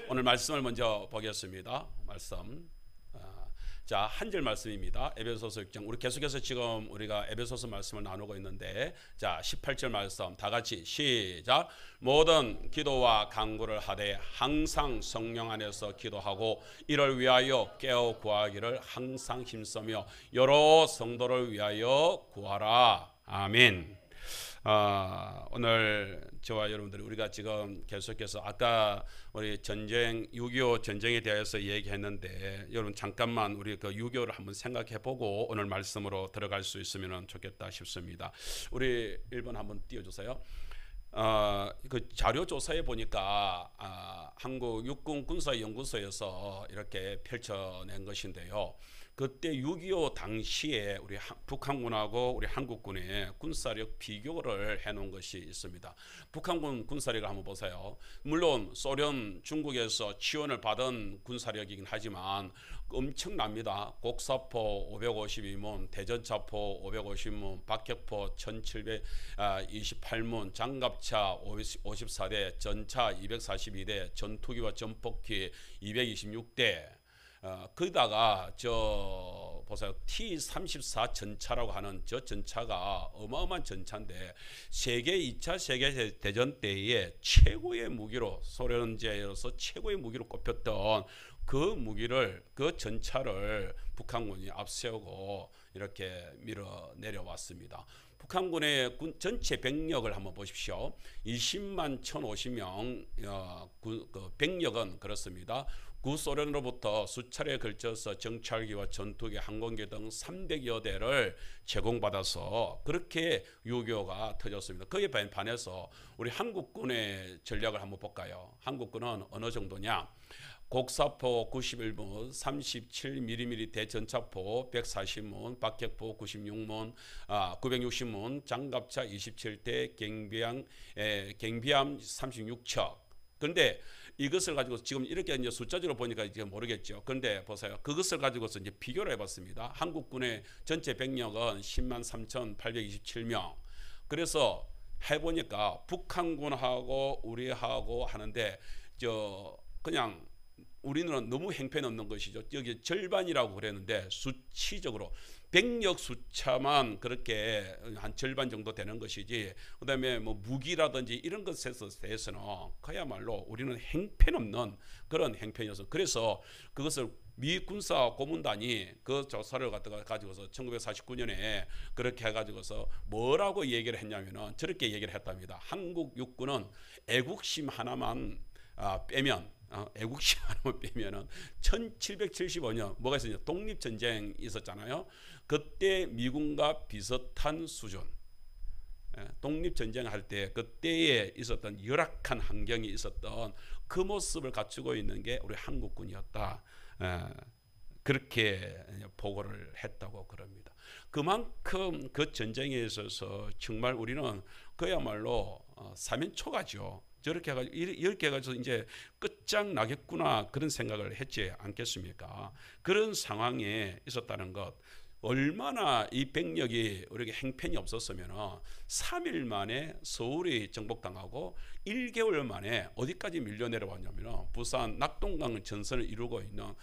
오늘 말씀을 먼저 보겠습니다. 말씀. 자, 한 절 말씀입니다. 에베소서 6장. 우리 계속해서 지금 우리가 에베소서 말씀을 나누고 있는데, 자, 18절 말씀 다 같이 시작. 모든 기도와 간구를 하되 항상 성령 안에서 기도하고 이를 위하여 깨어 구하기를 항상 힘쓰며 여러 성도를 위하여 구하라. 아멘. 오늘 저와 여러분들이 우리가 지금 계속해서 아까 우리 전쟁 6.25 전쟁에 대해서 얘기했는데, 여러분 잠깐만 우리 그 6.25를 한번 생각해보고 오늘 말씀으로 들어갈 수 있으면 좋겠다 싶습니다. 우리 1번 한번 띄워주세요. 그 자료 조사에 보니까 한국 육군 군사연구소에서 이렇게 펼쳐낸 것인데요. 그때 6.25 당시에 우리 북한군하고 우리 한국군의 군사력 비교를 해놓은 것이 있습니다. 북한군 군사력을 한번 보세요. 물론 소련, 중국에서 지원을 받은 군사력이긴 하지만 엄청납니다. 곡사포 552문, 대전차포 550문, 박격포 1728문, 장갑차 54대, 전차 242대, 전투기와 전폭기 226대. 거기다가 저 보세요. T-34 전차라고 하는 저 전차가 어마어마한 전차인데 세계 2차 세계대전 때의 최고의 무기로, 소련제로서 최고의 무기로 꼽혔던 그 무기를, 그 전차를 북한군이 앞세우고 이렇게 밀어 내려왔습니다. 북한군의 전체 병력을 한번 보십시오. 20만 1,050명 그 병력은 그렇습니다. 구소련으로부터 수차례에 걸쳐서 정찰기와 전투기, 항공기 등 300여 대를 제공받아서 그렇게 6.25가 터졌습니다. 거기에 반해서 우리 한국군의 전략을 한번 볼까요? 한국군은 어느 정도냐? 곡사포 91문, 37mm 대전차포 140문, 박격포 96문, 960문, 장갑차 27대, 갱비함 36척. 그런데 이것을 가지고 지금 이렇게 이제 숫자적으로 보니까 이제 모르겠죠. 그런데 보세요. 그것을 가지고서 이제 비교를 해봤습니다. 한국군의 전체 병력은 10만 3,827명. 그래서 해보니까 북한군하고 우리하고 하는데 그냥 우리는 너무 형편없는 것이죠. 여기 절반이라고 그랬는데 수치적으로 병력 숫자만 그렇게 한 절반 정도 되는 것이지, 그다음에 뭐 무기라든지 이런 것에 대해서는 그야말로 우리는 형편없는 그런 형편이어서, 그래서 그것을 미 군사 고문단이 그 조사를 가지고서 1949년에 그렇게 해가지고서 뭐라고 얘기를 했냐면은 저렇게 얘기를 했답니다. 한국 육군은 애국심 하나만 빼면, 애국심 하나만 빼면은 1775년 뭐가 있었냐? 독립전쟁이 있었잖아요. 그때 미군과 비슷한 수준, 독립전쟁 할 때 그때에 있었던 열악한 환경이 있었던 그 모습을 갖추고 있는 게 우리 한국군이었다. 그렇게 보고를 했다고 그럽니다. 그만큼 그 전쟁에 있어서 정말 우리는 그야말로 사면초가죠. 저렇게 해가지고 이렇게 해가지고 이제 끝장나겠구나 그런 생각을 했지 않겠습니까? 그런 상황에 있었다는 것, 얼마나 이 병력이 우리에게 행편이 없었으면 3일 만에 서울이 정복당하고 1개월 만에 어디까지 밀려 내려왔냐면 부산 낙동강 전선을 이루고 있는,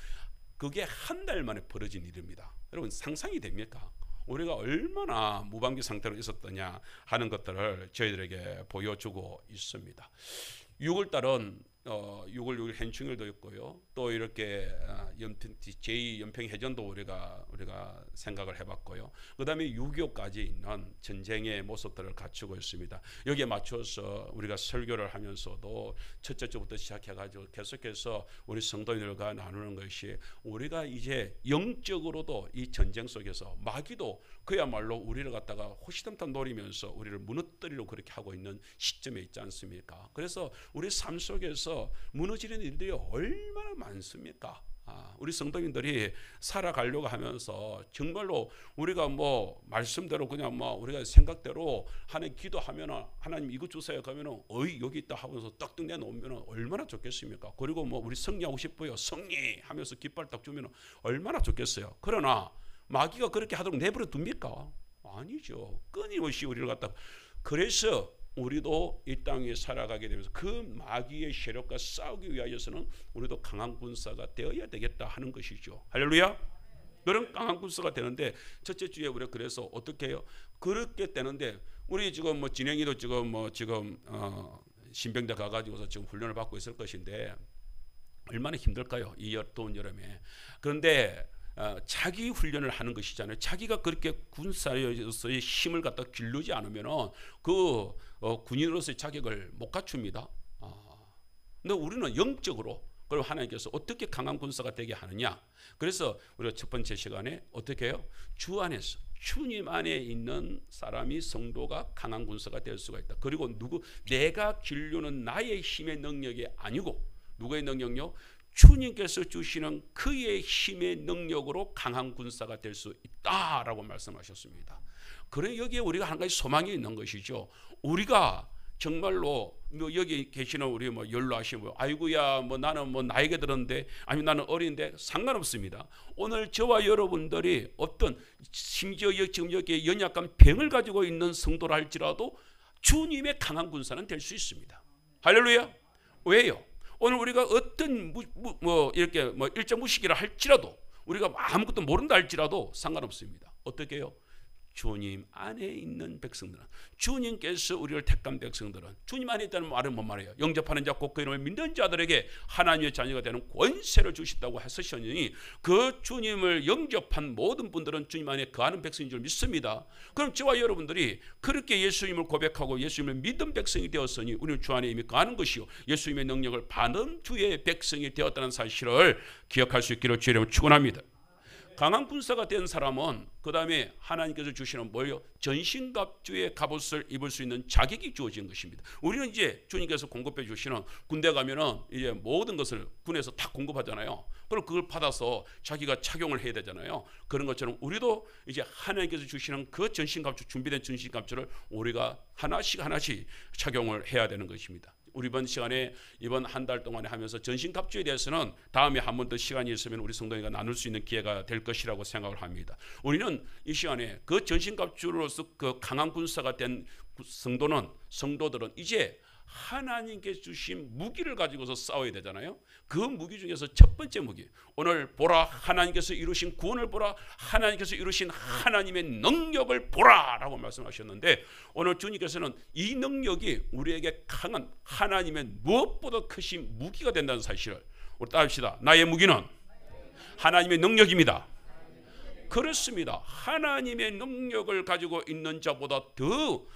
그게 한 달 만에 벌어진 일입니다. 여러분 상상이 됩니까? 우리가 얼마나 무방비 상태로 있었더냐 하는 것들을 저희들에게 보여주고 있습니다. 6월달은 6월 6일 현충일도 있고요. 또 이렇게 제2연평해전도 우리가 생각을 해봤고요. 그 다음에 6.25까지 있는 전쟁의 모습들을 갖추고 있습니다. 여기에 맞춰서 우리가 설교를 하면서도 첫째 주부터 시작해가지고 계속해서 우리 성도인들과 나누는 것이, 우리가 이제 영적으로도 이 전쟁 속에서 마귀도 그야말로 우리를 갖다가 호시탐탐 노리면서 우리를 무너뜨리려고 그렇게 하고 있는 시점에 있지 않습니까? 그래서 우리 삶 속에서 무너지는 일들이 얼마나 많습니까? 우리 성도님들이 살아가려고 하면서 정말로 우리가 뭐 말씀대로 그냥 뭐 우리가 생각대로 하는 기도하면은 하나님 이거 주세요 그러면은 여기 있다 하면서 떡떡 내놓으면은 얼마나 좋겠습니까? 그리고 뭐 우리 승리하고 싶어요 승리 하면서 깃발 딱 주면은 얼마나 좋겠어요. 그러나 마귀가 그렇게 하도록 내버려 둡니까? 아니죠. 끊임없이 우리를 갖다, 그래서 우리도 이 땅 위에 살아가게 되면서 그 마귀의 세력과 싸우기 위하여서는 우리도 강한 군사가 되어야 되겠다 하는 것이죠. 할렐루야. 그런 강한 군사가 되는데 첫째 주에 우리가 그래서 어떻게 해요? 그렇게 되는데 우리 지금 뭐 진행이도 지금 신병대 가가지고서 지금 훈련을 받고 있을 것인데 얼마나 힘들까요? 이 더운 여름에. 그런데 자기 훈련을 하는 것이잖아요. 자기가 그렇게 군사로서의 힘을 갖다 기르지 않으면은 군인으로서의 자격을 못 갖춥니다. 근데 우리는 영적으로 그럼 하나님께서 어떻게 강한 군사가 되게 하느냐? 그래서 우리가 첫 번째 시간에 어떻게 해요? 주 안에서 주님 안에 있는 사람이 성도가 강한 군사가 될 수가 있다. 그리고 내가 기르는 나의 힘의 능력이 아니고 누구의 능력요? 주님께서 주시는 그의 힘의 능력으로 강한 군사가 될 수 있다라고 말씀하셨습니다. 그래 여기에 우리가 한 가지 소망이 있는 것이죠. 우리가 정말로 여기 계시는 우리 연로하신 아이고야 나는 나이가 들었는데 아니면 나는 어린데 상관없습니다. 오늘 저와 여러분들이 어떤 심지어 지금 여기 연약한 병을 가지고 있는 성도라 할지라도 주님의 강한 군사는 될 수 있습니다. 할렐루야. 왜요? 오늘 우리가 어떤 이렇게 일정 무식이라 할지라도 우리가 아무것도 모른다 할지라도 상관없습니다. 어떻게 해요? 주님 안에 있는 백성들은 주님께서 우리를 택한 백성들은 주님 안에 있다는 말은 뭔 말이에요? 영접하는 자 곧 그 이름을 믿는 자들에게 하나님의 자녀가 되는 권세를 주신다고 하셨으니 그 주님을 영접한 모든 분들은 주님 안에 거하는 백성인 줄 믿습니다. 그럼 저와 여러분들이 그렇게 예수님을 고백하고 예수님을 믿은 백성이 되었으니 우리는 주 안에 이미 거하는 것이요 예수님의 능력을 받은 주의 백성이 되었다는 사실을 기억할 수 있기를 주의 이름으로 축원합니다. 강한 군사가 된 사람은 그 다음에 하나님께서 주시는 뭐예요? 전신갑주의 갑옷을 입을 수 있는 자격이 주어진 것입니다. 우리는 이제 주님께서 공급해 주시는 군대 가면은 이제 모든 것을 군에서 다 공급하잖아요. 그럼 그걸 받아서 자기가 착용을 해야 되잖아요. 그런 것처럼 우리도 이제 하나님께서 주시는 그 전신갑주 준비된 전신갑주를 우리가 하나씩 착용을 해야 되는 것입니다. 우리 이번 시간에 이번 한 달 동안에 하면서 전신갑주에 대해서는 다음에 한 번 더 시간이 있으면 우리 성도님과 나눌 수 있는 기회가 될 것이라고 생각을 합니다. 우리는 이 시간에 그 전신갑주로서 그 강한 군사가 된 성도들은 이제 하나님께 주신 무기를 가지고서 싸워야 되잖아요. 그 무기 중에서 첫 번째 무기, 오늘 보라 하나님께서 이루신 구원을 보라, 하나님께서 이루신 하나님의 능력을 보라 라고 말씀하셨는데 오늘 주님께서는 이 능력이 우리에게 강한 하나님의 무엇보다 크신 무기가 된다는 사실을 우리 따릅시다. 나의 무기는 하나님의 능력입니다. 그렇습니다. 하나님의 능력을 가지고 있는 자보다 더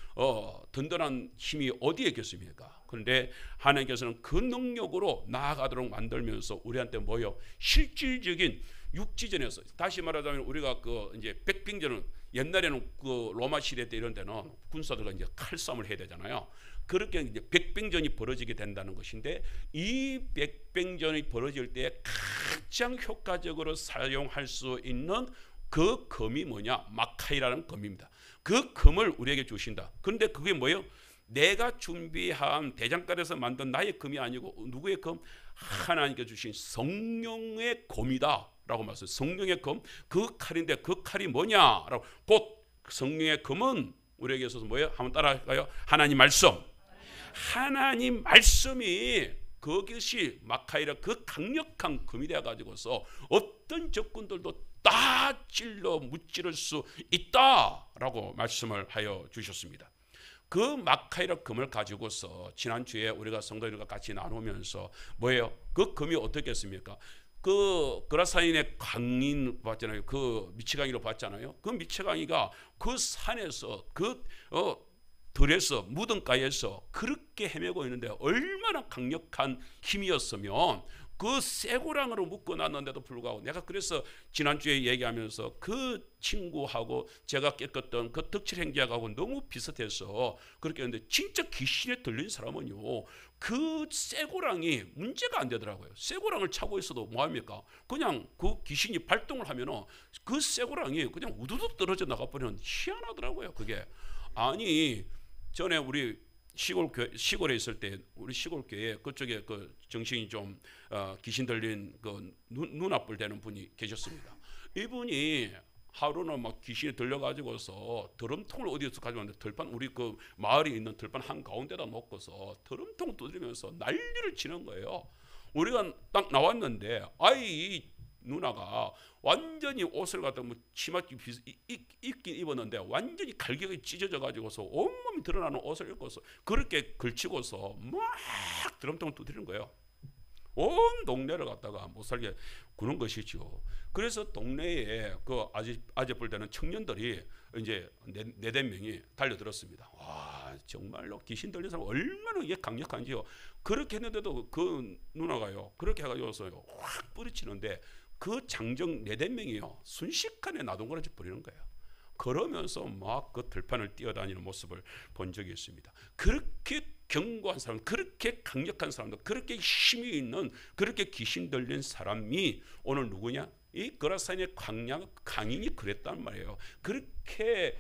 든든한 힘이 어디에 있겠습니까? 그런데 하나님께서는 그 능력으로 나아가도록 만들면서 우리한테 뭐요? 실질적인 육지전에서 다시 말하자면 우리가 이제 백병전은 옛날에는 그 로마 시대 때 이런 데는 군사들과 이제 칼싸움을 해야 되잖아요. 그렇게 이제 백병전이 벌어지게 된다는 것인데 이 백병전이 벌어질 때 가장 효과적으로 사용할 수 있는 그 검이 뭐냐? 마카이라는 검입니다. 그 검을 우리에게 주신다. 그런데 그게 뭐예요? 내가 준비한 대장간에서 만든 나의 검이 아니고 누구의 검? 하나님께 주신 성령의 검이다 라고 말했어요. 성령의 검, 그 칼인데 그 칼이 뭐냐라고. 곧 성령의 검은 우리에게 있어서 뭐예요? 한번 따라할까요? 하나님 말씀. 하나님 말씀이 그것이 마카이라 그 강력한 검이 되어 가지고서 어떤 적군들도 다 찔러 무찌를 수 있다라고 말씀을 하여 주셨습니다. 그 마카이라 검을 가지고서 지난주에 우리가 성도들과 같이 나누면서 뭐예요? 그 검이 어떻겠습니까? 그 그라사인의 강인 봤잖아요. 그 미치광이로 봤잖아요. 그 미치광이가 그 산에서 들에서 무덤가에서 그렇게 헤매고 있는데 얼마나 강력한 힘이었으면 그 쇠고랑으로 묶어놨는데도 불구하고 내가 그래서 지난주에 얘기하면서 그 친구하고 제가 깨끗던 그 덕질 행자하고 너무 비슷해서 그렇게 했는데 진짜 귀신에 들린 사람은요 그 쇠고랑이 문제가 안 되더라고요. 쇠고랑을 차고 있어도 뭐합니까? 그냥 그 귀신이 발동을 하면은 그 쇠고랑이 그냥 우두둑 떨어져 나가버리는 희한하더라고요. 그게 아니 전에 우리 시골에 있을 때 우리 시골교회 그쪽에 그 정신이 좀 귀신 들린 그 눈앞을 대는 분이 계셨습니다. 이분이 하루는 막 귀신이 들려가지고서 드럼통을 어디에서 가져왔는데 들판 우리 그 마을에 있는 들판 한 가운데다 놓고서 드럼통 두드리면서 난리를 치는 거예요. 우리가 딱 나왔는데 아이 누나가 완전히 옷을 갖다 뭐 치마 입긴 입었는데 완전히 갈기가 찢어져 가지고서 온몸이 드러나는 옷을 입고서 그렇게 걸치고서 막 드럼통을 두드리는 거예요. 온 동네를 갖다가 못 살게 구는 것이죠. 그래서 동네에 그 아재뿔 되는 청년들이 이제 네댓 명이 달려들었습니다. 와, 정말로 귀신 들린 사람 얼마나 이게 강력한지요. 그렇게 했는데도 그 누나가요, 그렇게 해가지고서요 확 뿌리치는데 그 장정 네댓 명이요 순식간에 나동거라지 버리는 거예요. 그러면서 막 그 들판을 뛰어다니는 모습을 본 적이 있습니다. 그렇게 견고한 사람, 그렇게 강력한 사람들, 그렇게 힘이 있는, 그렇게 귀신 들린 사람이 오늘 누구냐? 이 거라사인의 강인이 그랬단 말이에요. 그렇게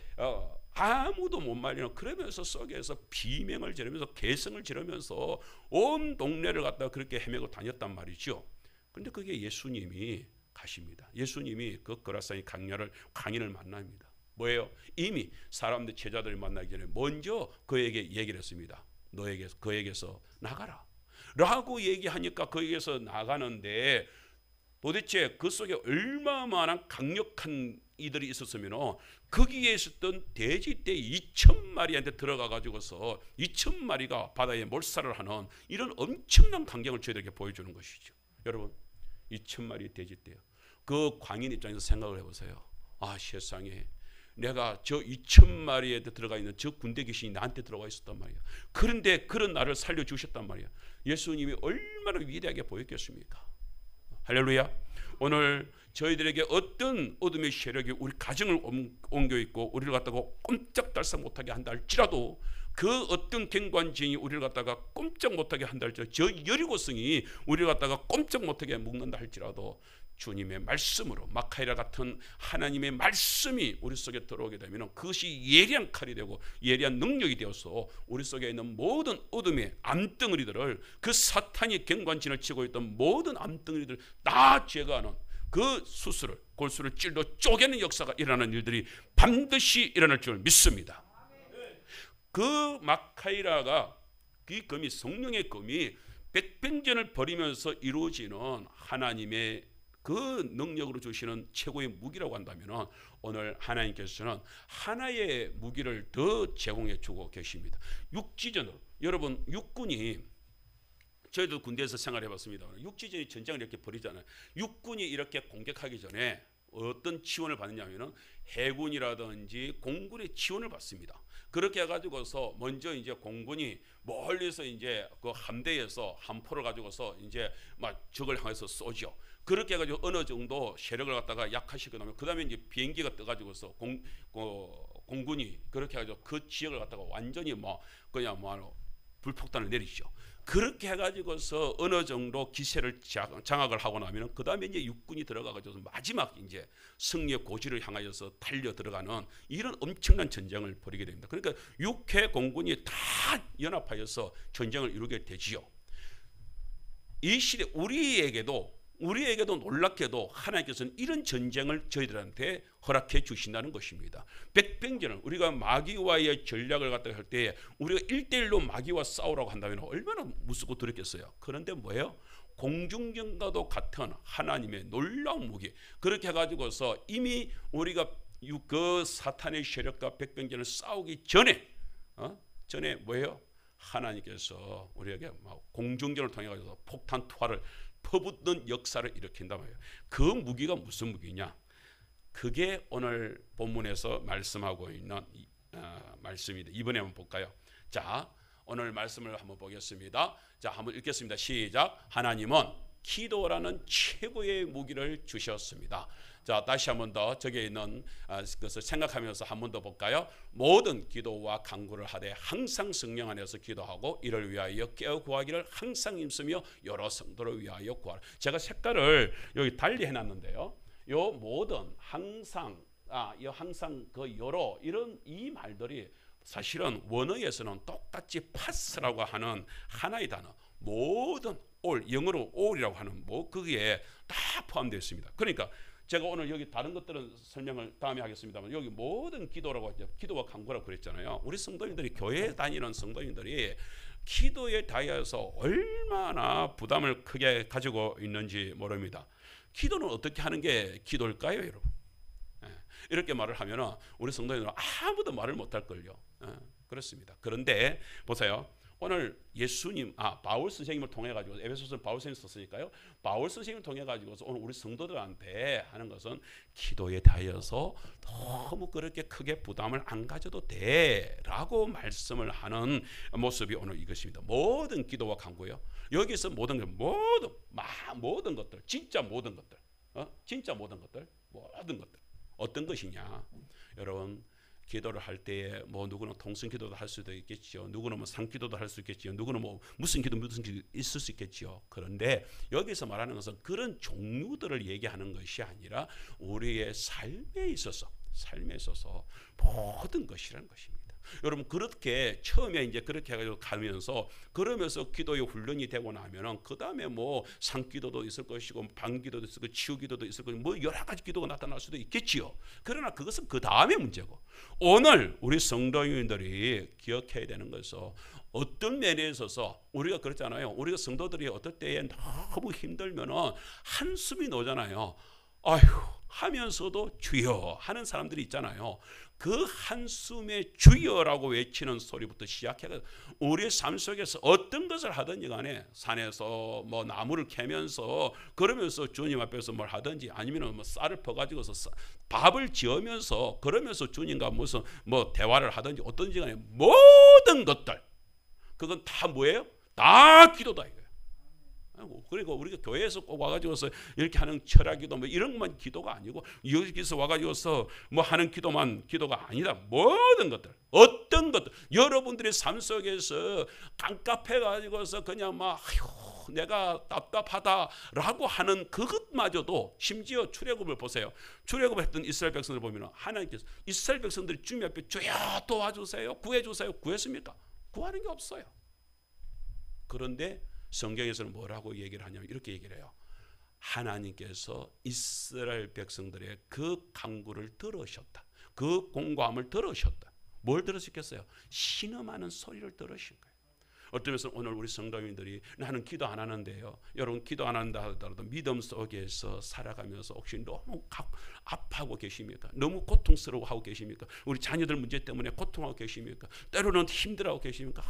아무도 못 말리는, 그러면서 속에서 비명을 지르면서 개성을 지르면서 온 동네를 갖다가 그렇게 헤매고 다녔단 말이죠. 그런데 그게 예수님이 가십니다. 예수님이 그 거라사인 강인을 만납니다. 뭐예요? 이미 사람들 제자들을 만나기 전에 먼저 그에게 얘기를 했습니다. 그에게서 나가라 라고 얘기하니까 그에게서 나가는데 도대체 그 속에 얼마나 강력한 이들이 있었으면 거기에 있었던 돼지떼 2,000마리한테 들어가 가지고서 2,000마리가 바다에 몰살을 하는 이런 엄청난 광경을 저희들에게 보여주는 것이죠. 여러분 2,000마리 돼지떼요. 그 광인 입장에서 생각을 해보세요. 아, 세상에 내가 저 2,000마리에 들어가 있는 저 군대 귀신이 나한테 들어가 있었단 말이야. 그런데 그런 나를 살려주셨단 말이야. 예수님이 얼마나 위대하게 보였겠습니까? 할렐루야. 오늘 저희들에게 어떤 어둠의 세력이 우리 가정을 옮겨 있고 우리를 갖다가 꼼짝달싹 못하게 한다 할지라도, 그 어떤 갱관징이 우리를 갖다가 꼼짝 못하게 한다 할지라도, 저 여리고성이 우리를 갖다가 꼼짝 못하게 묶는다 할지라도 주님의 말씀으로, 마카이라 같은 하나님의 말씀이 우리 속에 들어오게 되면 그것이 예리한 칼이 되고 예리한 능력이 되어서 우리 속에 있는 모든 어둠의 암덩어리들을, 그 사탄이 갱관진을 치고 있던 모든 암덩어리들을 다 제거하는 그 수술을, 골수를 찔러 쪼개는 역사가 일어나는 일들이 반드시 일어날 줄 믿습니다. 그 마카이라가, 그 검이, 성령의 검이 백병전을 벌이면서 이루어지는 하나님의 그 능력으로 주시는 최고의 무기라고 한다면 오늘 하나님께서는 하나의 무기를 더 제공해 주고 계십니다. 육지전으로. 여러분 육군이, 저희도 군대에서 생활해 봤습니다. 육지전이 전쟁을 이렇게 벌이잖아요. 육군이 이렇게 공격하기 전에 어떤 지원을 받느냐면은 해군이라든지 공군의 지원을 받습니다. 그렇게 해가지고서 먼저 이제 공군이 멀리서 이제 그 함대에서 함포를 가지고서 이제 막 적을 향해서 쏘죠. 그렇게 해가지고 어느 정도 세력을 갖다가 약화시키고 나면 그 다음에 이제 비행기가 떠가지고서 공군이 그렇게 해가지고 그 지역을 갖다가 완전히 그냥 불폭탄을 내리죠. 그렇게 해가지고서 어느 정도 기세를 장악을 하고 나면 그 다음에 이제 육군이 들어가가지고 마지막 이제 승리의 고지를 향하여서 달려 들어가는 이런 엄청난 전쟁을 벌이게 됩니다. 그러니까 육해 공군이 다 연합하여서 전쟁을 이루게 되지요. 이 시대 우리에게도 놀랍게도 하나님께서는 이런 전쟁을 저희들한테 허락해 주신다는 것입니다. 백병전을, 우리가 마귀와의 전략을 갖다가 할 때 우리가 1대1로 마귀와 싸우라고 한다면 얼마나 무섭고 두렵겠어요. 그런데 뭐예요? 공중전과도 같은 하나님의 놀라운 무기, 그렇게 해가지고서 이미 우리가 그 사탄의 세력과 백병전을 싸우기 전에 뭐예요? 하나님께서 우리에게 공중전을 통해 가지고 폭탄 투하를 퍼붓는 역사를 일으킨단 말이에요. 그 무기가 무슨 무기냐? 그게 오늘 본문에서 말씀하고 있는 말씀입니다. 이번에 한번 볼까요? 자, 오늘 말씀을 한번 보겠습니다. 자, 한번 읽겠습니다. 시작. 하나님은 기도라는 최고의 무기를 주셨습니다. 자, 다시 한번 더 저기에 있는 것을 생각하면서 한 번 더 볼까요? 모든 기도와 간구를 하되 항상 성령 안에서 기도하고 이를 위하여 깨어 구하기를 항상 힘쓰며 여러 성도를 위하여 구하라. 제가 색깔을 여기 달리 해놨는데요. 요 모든, 항상, 요 항상, 그 여러, 이런 이 말들이 사실은 원어에서는 똑같이 파스라고 하는 하나의 단어, 모든, 올, 영어로 all이라고 하는 거기에 다 포함되어 있습니다. 그러니까 제가 오늘 여기 다른 것들은 설명을 다음에 하겠습니다만 여기 모든 기도라고 하죠. 기도와 간구라고 그랬잖아요. 우리 성도님들이 교회에 다니는 성도님들이 기도에 대해서 얼마나 부담을 크게 가지고 있는지 모릅니다. 기도는 어떻게 하는 게 기도일까요, 여러분? 이렇게 말을 하면 우리 성도님들은 아무도 말을 못할걸요. 그렇습니다. 그런데 보세요. 오늘 예수님, 바울 선생님을 통해 가지고 에베소서는 바울 선생님이 썼으니까요. 바울 선생님을 통해 가지고서 오늘 우리 성도들한테 하는 것은 기도에 대해서 너무 그렇게 크게 부담을 안 가져도 돼라고 말씀을 하는 모습이 오늘 이것입니다. 모든 기도와 간구요. 여기서 모든 것들, 진짜 모든 것들, 진짜 모든 것들, 어떤 것이냐, 여러분. 기도를 할 때에 뭐 누구는 통성 기도도 할 수도 있겠지요. 누구는 뭐 상기도도 할 수 있겠지요. 누구는 뭐 무슨 기도 있을 수 있겠지요. 그런데 여기서 말하는 것은 그런 종류들을 얘기하는 것이 아니라 우리의 삶에 있어서 모든 것이라는 것입니다. 여러분 그렇게 처음에 이제 그렇게 해가지고 가면서 그러면서 기도의 훈련이 되고 나면은 그 다음에 뭐 상기도도 있을 것이고 방기도도 있을 것이고 치유기도도 있을 것이고 뭐 여러 가지 기도가 나타날 수도 있겠지요. 그러나 그것은 그 다음의 문제고 오늘 우리 성도님들이 기억해야 되는 것은 어떤 면에 있어서 우리가 그렇잖아요. 우리가 성도들이 어떨 때에 너무 힘들면은 한숨이 나오잖아요. 아휴 하면서도 주여 하는 사람들이 있잖아요. 그 한숨에 주여라고 외치는 소리부터 시작해서 우리의 삶 속에서 어떤 것을 하든지 간에 산에서 뭐 나무를 캐면서 그러면서 주님 앞에서 뭘 하든지 아니면 뭐 쌀을 퍼가지고서 밥을 지으면서 그러면서 주님과 무슨 뭐 대화를 하든지 어떤지 간에 모든 것들 그건 다 뭐예요? 다 기도다 이거예요. 그리고 우리가 교회에서 꼭 와가지고서 이렇게 하는 철학기도 뭐 이런 것만 기도가 아니고 여기서 와가지고서 뭐 하는 기도만 기도가 아니다. 모든 것들, 어떤 것들, 여러분들의 삶 속에서 깜깜해가지고서 그냥 막 아휴 내가 답답하다라고 하는 그것마저도 심지어 출애굽을 보세요. 출애굽을 했던 이스라엘 백성들 보면 하나님께서 이스라엘 백성들이 주님 앞에 주여 도와주세요, 구해주세요, 구했습니까? 구하는 게 없어요. 그런데 성경에서는 뭐라고 얘기를 하냐면 이렇게 얘기를 해요. 하나님께서 이스라엘 백성들의 그 간구를 들으셨다. 그 공고함을 들으셨다. 뭘 들으셨겠어요? 신음하는 소리를 들으신 거예요. 어떤 면에서 오늘 우리 성도님들이 나는 기도 안 하는데요. 여러분 기도 안 한다 하더라도 믿음 속에서 살아가면서 혹시 너무 아파하고 계십니까? 너무 고통스러워하고 계십니까? 우리 자녀들 문제 때문에 고통하고 계십니까? 때로는 힘들어하고 계십니까?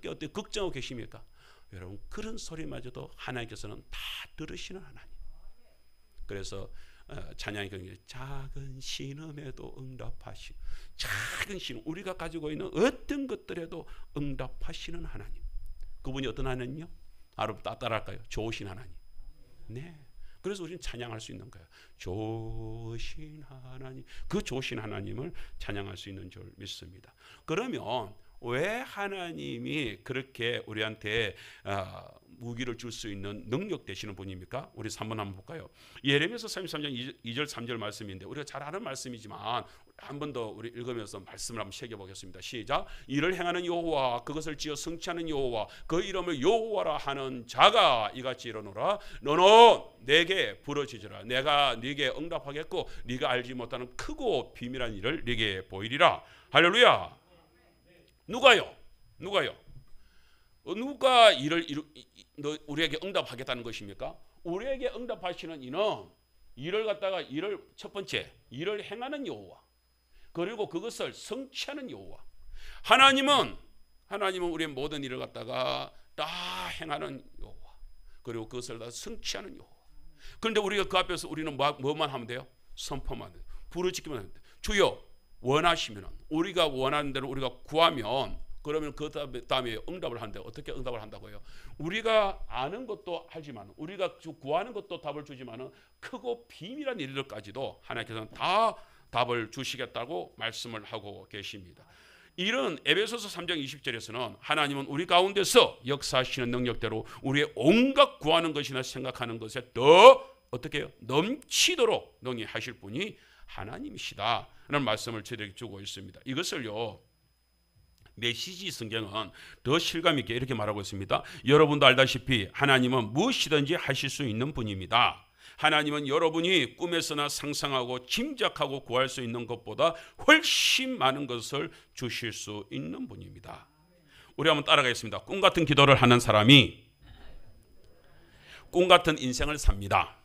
어떻게 걱정하고 계십니까? 여러분 그런 소리마저도 하나님께서는 다 들으시는 하나님. 그래서 찬양이 그런 게 작은 신음에도 응답하시는 작은 신음 우리가 가지고 있는 어떤 것들에도 응답하시는 하나님. 그분이 어떤 하나님이요? 따라할까요? 좋으신 하나님. 네. 그래서 우리는 찬양할 수 있는 거예요. 좋으신 하나님. 그 좋으신 하나님을 찬양할 수 있는 줄 믿습니다. 그러면 왜 하나님이 그렇게 우리한테 무기를 줄 수 있는 능력 되시는 분입니까? 우리 3번 한번 볼까요? 예레미야서 33장 2절 3절 말씀인데 우리가 잘 아는 말씀이지만 한 번 더 우리 읽으면서 말씀을 한번 새겨보겠습니다. 시작. 이를 행하는 여호와 그것을 지어 성취하는 여호와 그 이름을 여호와라 하는 자가 이같이 이르노라. 너는 내게 부르짖으라. 내가 네게 응답하겠고 네가 알지 못하는 크고 비밀한 일을 네게 보이리라. 할렐루야. 누가요? 누가 우리에게 응답하겠다는 것입니까? 우리에게 응답하시는 이는 일을 첫 번째 일을 행하는 여호와 그리고 그것을 성취하는 여호와. 하나님은 우리의 모든 일을 갖다가 다 행하는 여호와 그리고 그것을 다 성취하는 여호와. 그런데 우리가 그 앞에서 우리는 뭐만 하면 돼요? 선포만 돼요. 부르짖기만 하면 돼요. 주여 원하시면 우리가 원하는 대로 우리가 구하면 그러면 그 다음에 응답을 하는데 어떻게 응답을 한다고요? 우리가 아는 것도 하지만 우리가 구하는 것도 답을 주지만 크고 비밀한 일들까지도 하나님께서는 다 답을 주시겠다고 말씀을 하고 계십니다. 이런 에베소서 3장 20절에서는 하나님은 우리 가운데서 역사하시는 능력대로 우리의 온갖 구하는 것이나 생각하는 것에 더 어떻게 해요? 넘치도록 능히하실 분이 하나님이시다 라는 말씀을 저희들에게 주고 있습니다. 이것을요 메시지 성경은 더 실감 있게 이렇게 말하고 있습니다. 여러분도 알다시피 하나님은 무엇이든지 하실 수 있는 분입니다. 하나님은 여러분이 꿈에서나 상상하고 짐작하고 구할 수 있는 것보다 훨씬 많은 것을 주실 수 있는 분입니다. 우리 한번 따라가겠습니다. 꿈 같은 기도를 하는 사람이 꿈 같은 인생을 삽니다.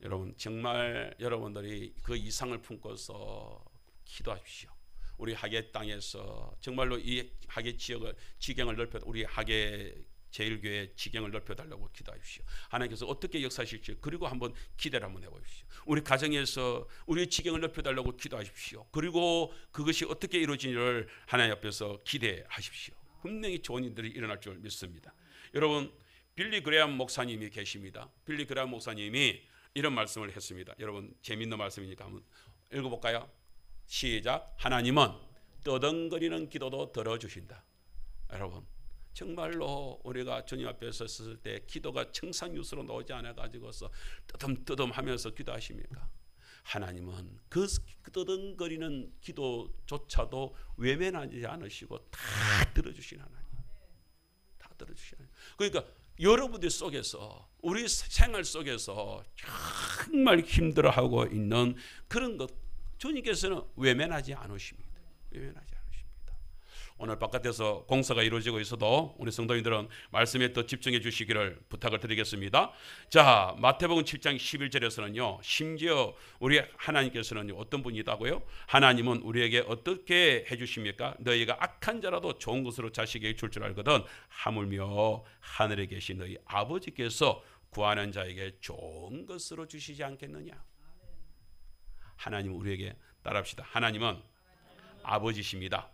여러분, 정말 여러분들이 그 이상을 품고서 기도하십시오. 우리 하계 땅에서 정말로 이 하계 지역을 지경을 넓혀, 우리 하계 제일교회 지경을 넓혀달라고 기도하십시오. 하나님께서 어떻게 역사하실지 그리고 한번 기대를 한번 해보십시오. 우리 가정에서 우리 지경을 넓혀달라고 기도하십시오. 그리고 그것이 어떻게 이루어지는지를 하나님 앞에서 기대하십시오. 분명히 좋은 일들이 일어날 줄 믿습니다. 여러분, 빌리 그레함 목사님이 계십니다. 빌리 그레함 목사님이 이런 말씀을 했습니다. 여러분, 재밌는 말씀이니까 한번 읽어볼까요? 시작. 하나님은 떠덩거리는 기도도 들어주신다. 여러분, 정말로 우리가 주님 앞에 섰을 때 기도가 청산유수로 나오지 않아가지고서 뜨듬뜨듬하면서 기도하십니까? 하나님은 그 떠덩거리는 기도조차도 외면하지 않으시고 다 들어주신 하나님. 다 들어주신 하나님. 그러니까 여러분들 속에서, 우리 생활 속에서 정말 힘들어하고 있는 그런 것 주님께서는 외면하지 않으십니다. 외면하지 않으십니다. 오늘 바깥에서 공사가 이루어지고 있어도 우리 성도님들은 말씀에 더 집중해 주시기를 부탁을 드리겠습니다. 자, 마태복음 7장 11절에서는요, 심지어 우리 하나님께서는 어떤 분이다고요? 하나님은 우리에게 어떻게 해주십니까? 너희가 악한 자라도 좋은 것으로 자식에게 줄 알거든 하물며 하늘에 계신 너희 아버지께서 구하는 자에게 좋은 것으로 주시지 않겠느냐? 하나님은 우리에게 따라합시다. 하나님은 아버지십니다.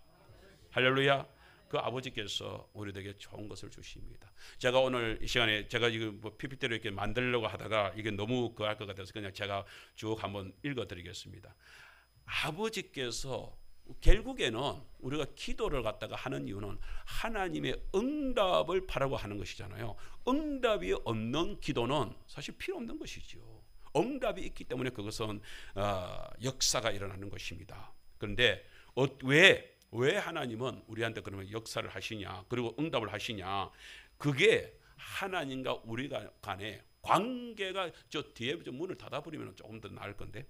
할렐루야. 그 아버지께서 우리에게 좋은 것을 주십니다. 제가 오늘 이 시간에 제가 이거 뭐 PPT로 이렇게 만들려고 하다가 이게 너무 그할 것 같아서 그냥 제가 쭉 한번 읽어드리겠습니다. 아버지께서 결국에는 우리가 기도를 갖다가 하는 이유는 하나님의 응답을 바라고 하는 것이잖아요. 응답이 없는 기도는 사실 필요 없는 것이죠. 응답이 있기 때문에 그것은 역사가 일어나는 것입니다. 그런데 왜 하나님은 우리한테 그러면 역사를 하시냐, 그리고 응답을 하시냐? 그게 하나님과 우리가 간의 관계가, 저 뒤에 문을 닫아버리면 조금 더 나을 건데,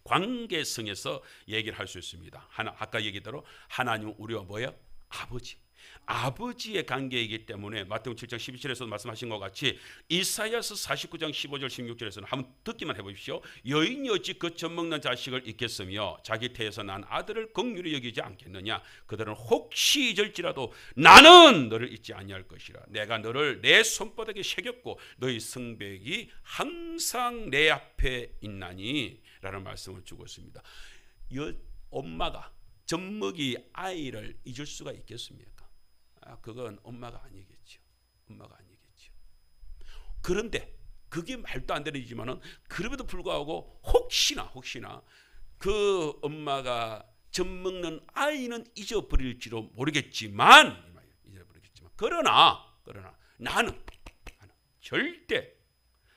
관계성에서 얘기를 할 수 있습니다. 아까 얘기대로 하나님은 우리와 뭐예요? 아버지. 아버지의 관계이기 때문에 마태복음 7장 12절에서 말씀하신 것 같이 이사야서 49장 15절 16절에서는 한번 듣기만 해보십시오. 여인이 어찌 거쳐 먹는 자식을 잊겠으며 자기 태에서 난 아들을 긍휼히 여기지 않겠느냐? 그들은 혹시 잊을지라도 나는 너를 잊지 아니할 것이라. 내가 너를 내 손바닥에 새겼고 너희 성벽이 항상 내 앞에 있나니 라는 말씀을 주고 있습니다. 엄마가 젖먹이 아이를 잊을 수가 있겠습니까? 그건 엄마가 아니겠죠. 엄마가 아니겠죠. 그런데 그게 말도 안 되는 일이지만은 그럼에도 불구하고 혹시나 그 엄마가 젖먹는 아이는 잊어버릴지도 모르겠지만 그러나 나는 절대.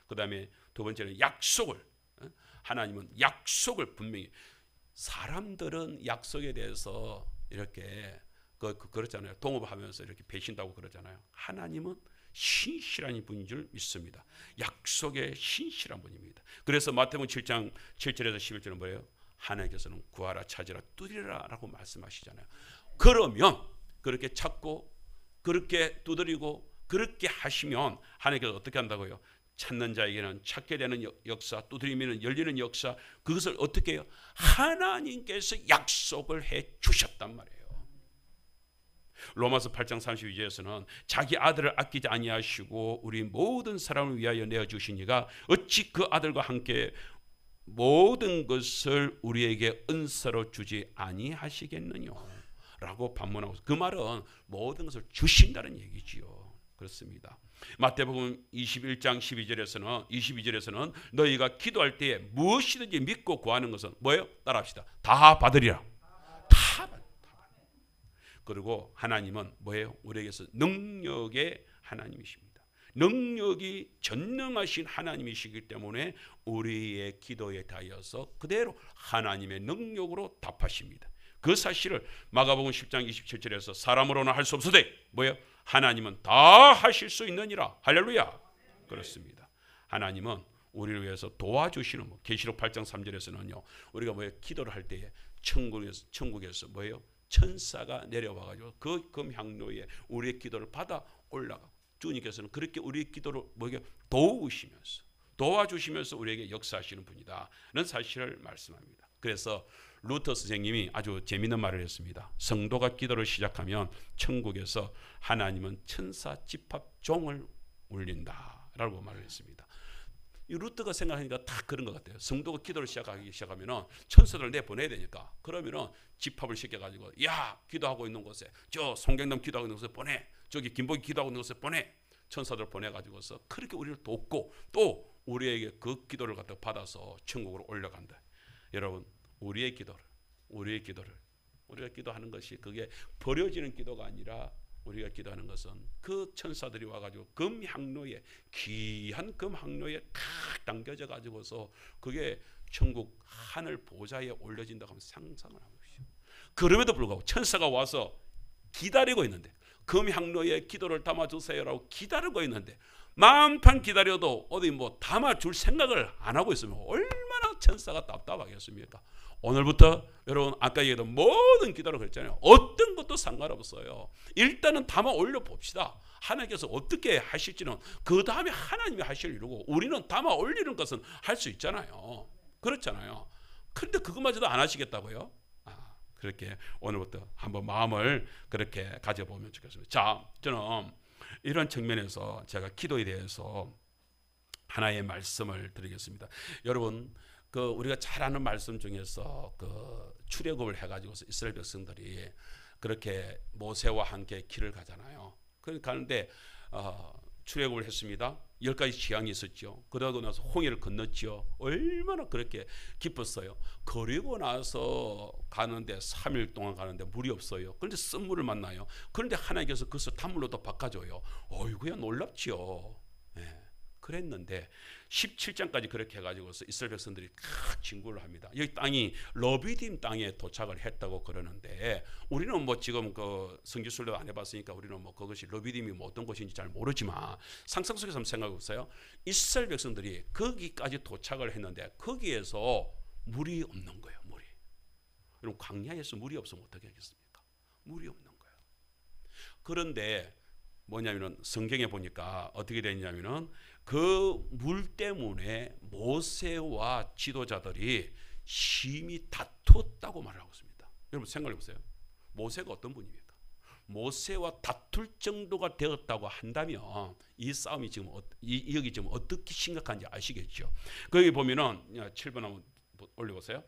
그 다음에 두 번째는 약속을, 하나님은 약속을 분명히, 사람들은 약속에 대해서 이렇게 그렇잖아요. 동업하면서 이렇게 배신다고 그러잖아요. 하나님은 신실한 분인 줄 믿습니다. 약속에 신실한 분입니다. 그래서 마태복음 7장 7절에서 11절은 뭐예요? 하나님께서는 구하라 찾으라 두드리라 라고 말씀하시잖아요. 그러면 그렇게 찾고 그렇게 두드리고 그렇게 하시면 하나님께서 어떻게 한다고요? 찾는 자에게는 찾게 되는 역사, 두드리면 열리는 역사, 그것을 어떻게 해요? 하나님께서 약속을 해 주셨단 말이에요. 로마서 8장 32절에서는 자기 아들을 아끼지 아니하시고 우리 모든 사람을 위하여 내어주시니가 어찌 그 아들과 함께 모든 것을 우리에게 은사로 주지 아니하시겠느냐 라고 반문하고, 그 말은 모든 것을 주신다는 얘기지요. 그렇습니다. 마태복음 21장 22절에서는 너희가 기도할 때에 무엇이든지 믿고 구하는 것은 뭐예요? 따라합시다. 다 받으리라. 다 받. 그리고 하나님은 뭐예요? 우리에게서 능력의 하나님이십니다. 능력이 전능하신 하나님이시기 때문에 우리의 기도에 대하여서 그대로 하나님의 능력으로 답하십니다. 그 사실을 마가복음 10장 27절에서 사람으로는 할 수 없으되 뭐예요? 하나님은 다 하실 수 있느니라. 할렐루야. 그렇습니다. 하나님은 우리를 위해서 도와주시는 분. 계시록 8장 3절에서는요. 우리가 기도를 할 때에 천국에서 뭐예요? 천사가 내려와 가지고 그 금향로에 우리의 기도를 받아 올라가. 주님께서는 그렇게 우리의 기도를 도와주시면서 우리에게 역사하시는 분이다는 사실을 말씀합니다. 그래서 루터 선생님이 아주 재미있는 말을 했습니다. 성도가 기도를 시작하면 천국에서 하나님은 천사 집합종을 울린다라고 말을 했습니다. 이 루터가 생각하니까 다 그런 것 같아요. 성도가 기도를 시작하면 천사들을 내보내야 되니까 그러면 집합을 시켜가지고 야 기도하고 있는 곳에 저 송경남 기도하고 있는 곳에 보내, 저기 김복이 기도하고 있는 곳에 보내, 천사들 보내가지고서 그렇게 우리를 돕고 또 우리에게 그 기도를 갖다 받아서 천국으로 올라간다. 여러분 우리의 기도를 우리가 기도하는 것이 그게 버려지는 기도가 아니라 우리가 기도하는 것은 그 천사들이 와가지고 금향로에 귀한 금향로에 탁 당겨져 가지고서 그게 천국 하늘 보좌에 올려진다고 하면 상상을 해보십시오. 그럼에도 불구하고 천사가 와서 기다리고 있는데 금향로에 기도를 담아주세요라고 기다리고 있는데 만판 기다려도 어디 담아줄 생각을 안 하고 있으면 얼마나 천사가 답답하겠습니까? 오늘부터 여러분 아까 얘기했던 모든 기도를 그랬잖아요. 어떤 것도 상관없어요. 일단은 담아 올려 봅시다. 하나님께서 어떻게 하실지는 그 다음에 하나님이 하실 일이고 우리는 담아 올리는 것은 할 수 있잖아요. 그렇잖아요. 그런데 그것마저도 안 하시겠다고요? 그렇게 오늘부터 한번 마음을 그렇게 가져보면 좋겠습니다. 자, 저는 이런 측면에서 제가 기도에 대해서 하나의 말씀을 드리겠습니다. 여러분 우리가 잘 아는 말씀 중에서 출애굽을 해가지고서 이스라엘 백성들이 그렇게 모세와 함께 길을 가잖아요. 가는데 출애굽을 했습니다. 10가지 재앙이 있었죠. 그러고 나서 홍해를 건넜죠. 얼마나 그렇게 기뻤어요. 그리고 나서 가는데 3일 동안 가는데 물이 없어요. 그런데 쓴물을 만나요. 그런데 하나님께서 그것을 단물로 또 바꿔줘요. 어이구야 놀랍지요. 그랬는데 17장까지 그렇게 해가지고서 이스라엘 백성들이 진구를 합니다. 여기 땅이 러비딤 땅에 도착을 했다고 그러는데 우리는 지금 성지순례도 안 해봤으니까 우리는 그것이 러비딤이 어떤 곳인지 잘 모르지만 상상 속에서 한번 생각해 보세요. 이스라엘 백성들이 거기까지 도착을 했는데 거기에서 물이 없는 거예요. 물이. 그럼 광야에서 물이 없으면 어떻게 하겠습니까? 물이 없는 거예요. 그런데 뭐냐면은 성경에 보니까 어떻게 되냐면은 그 물 때문에 모세와 지도자들이 심히 다투었다고 말을 하고 있습니다. 여러분 생각해 보세요. 모세가 어떤 분입니까? 모세와 다툴 정도가 되었다고 한다면 이 싸움이 지금 여기 지금 어떻게 심각한지 아시겠죠? 거기 보면은 7번 한번 올려보세요.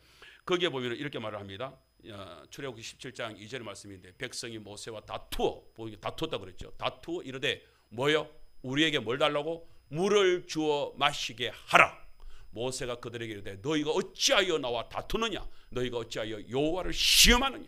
거기에 보면은 이렇게 말을 합니다. 출애굽기 17장 2절 말씀인데 백성이 모세와 다투었다 그랬죠. 다투어 이르되 뭐요? 우리에게 뭘 달라고? 물을 주어 마시게 하라. 모세가 그들에게 이르되 너희가 어찌하여 나와 다투느냐? 너희가 어찌하여 여호와를 시험하느냐?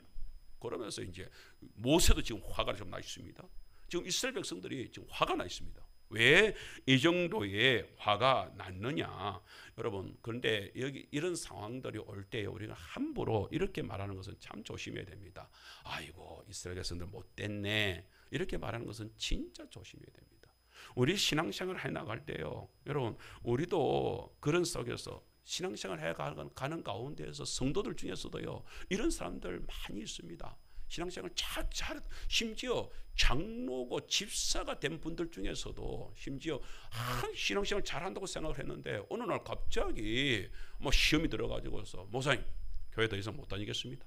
그러면서 이제 모세도 지금 화가 좀 나 있습니다. 지금 이스라엘 백성들이 지금 화가 나 있습니다. 왜 이 정도의 화가 났느냐? 여러분 그런데 여기 이런 상황들이 올 때 우리가 함부로 이렇게 말하는 것은 참 조심해야 됩니다. 아이고 이스라엘 백성들 못됐네 이렇게 말하는 것은 진짜 조심해야 됩니다. 우리 신앙생활 해나갈 때요 여러분 우리도 그런 속에서 신앙생활 해가는 가운데에서 성도들 중에서도요 이런 사람들 많이 있습니다. 신앙생활 잘 심지어 장로고 집사가 된 분들 중에서도 심지어 신앙생활 잘한다고 생각을 했는데 어느 날 갑자기 시험이 들어가지고서 목사님 교회 더 이상 못 다니겠습니다.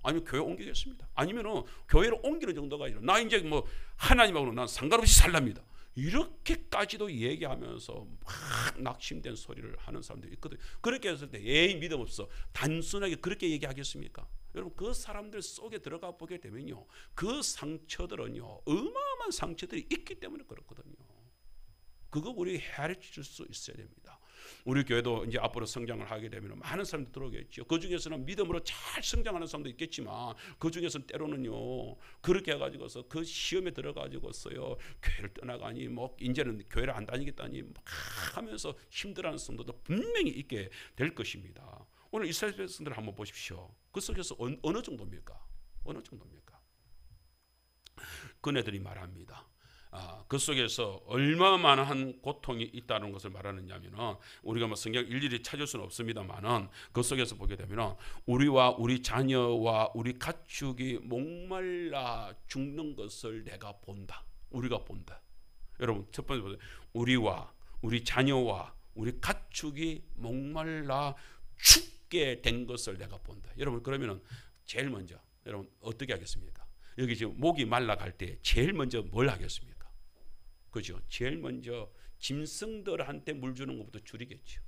아니면 교회 옮기겠습니다. 아니면은 교회로 옮기는 정도가 아니라 나 이제 하나님하고는 난 상관없이 살랍니다. 이렇게까지도 얘기하면서 막 낙심된 소리를 하는 사람들이 있거든요. 그렇게 했을 때 에이 믿음 없어 단순하게 그렇게 얘기하겠습니까? 여러분 그 사람들 속에 들어가 보게 되면요 그 상처들은요 어마어마한 상처들이 있기 때문에 그렇거든요. 그거 우리 헤아릴 수 있어야 됩니다. 우리 교회도 이제 앞으로 성장을 하게 되면 많은 사람들이 들어오겠죠. 그 중에서는 믿음으로 잘 성장하는 사람도 있겠지만 그 중에서는 때로는요 그렇게 해가지고서 그 시험에 들어가지고서요 교회를 떠나가니 이제는 교회를 안 다니겠다니 하면서 힘들어하는 성도도 분명히 있게 될 것입니다. 오늘 이스라엘 백성들 한번 보십시오. 그 속에서 어느 정도입니까? 어느 정도입니까? 그네들이 말합니다. 그 속에서 얼마나 많은 고통이 있다는 것을 말하느냐면은 우리가 뭐 성경 일일이 찾을 수는 없습니다만은 그 속에서 보게 되면은 우리와 우리 자녀와 우리 가축이 목말라 죽는 것을 내가 본다. 우리가 본다. 여러분 첫 번째 보세요. 우리와 우리 자녀와 우리 가축이 목말라 죽게 된 것을 내가 본다. 여러분 그러면은 제일 먼저 여러분 어떻게 하겠습니까? 여기 지금 목이 말라갈 때 제일 먼저 뭘 하겠습니까? 그죠? 제일 먼저 짐승들한테 물 주는 것부터 줄이겠죠.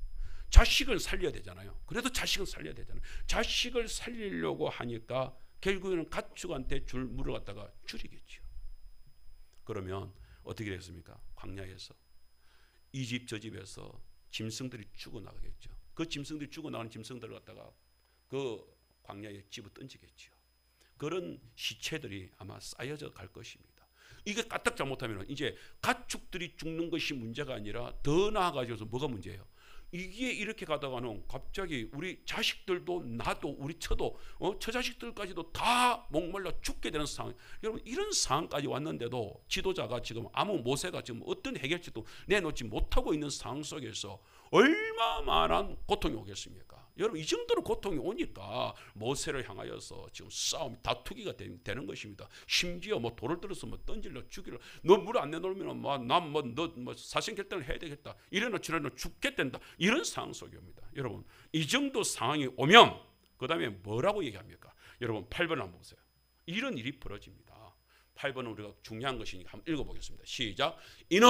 자식을 살려야 되잖아요. 그래도 자식을 살려야 되잖아요. 자식을 살리려고 하니까 결국에는 가축한테 줄 물을 갖다가 줄이겠죠. 그러면 어떻게 됐습니까? 광야에서 이 집 저 집에서 짐승들이 죽어나가겠죠. 그 짐승들이 죽어나가는 짐승들을 갖다가 그 광야에 집어 던지겠죠. 그런 시체들이 아마 쌓여져 갈 것입니다. 이게 까딱 잘못하면 이제 가축들이 죽는 것이 문제가 아니라 더 나아가져서 뭐가 문제예요? 이게 이렇게 가다가는 갑자기 우리 자식들도 나도 우리 처도 처자식들까지도 다 목말라 죽게 되는 상황. 여러분 이런 상황까지 왔는데도 지도자가 지금 아무 모세가 지금 어떤 해결책도 내놓지 못하고 있는 상황 속에서 얼마만한 고통이 오겠습니까? 여러분 이 정도로 고통이 오니까 모세를 향하여서 지금 싸움 다투기가 되는 것입니다. 심지어 뭐 돌을 들어서 뭐 던질러 죽이려 너 물 안 내놓으면 너 사생 결단을 해야 되겠다. 이래나 저래나 죽게 된다. 이런 상황 속에 옵니다. 여러분 이 정도 상황이 오면 그 다음에 뭐라고 얘기합니까? 여러분 8번 한번 보세요. 이런 일이 벌어집니다. 8번은 우리가 중요한 것이니까 한번 읽어보겠습니다. 시작. 이는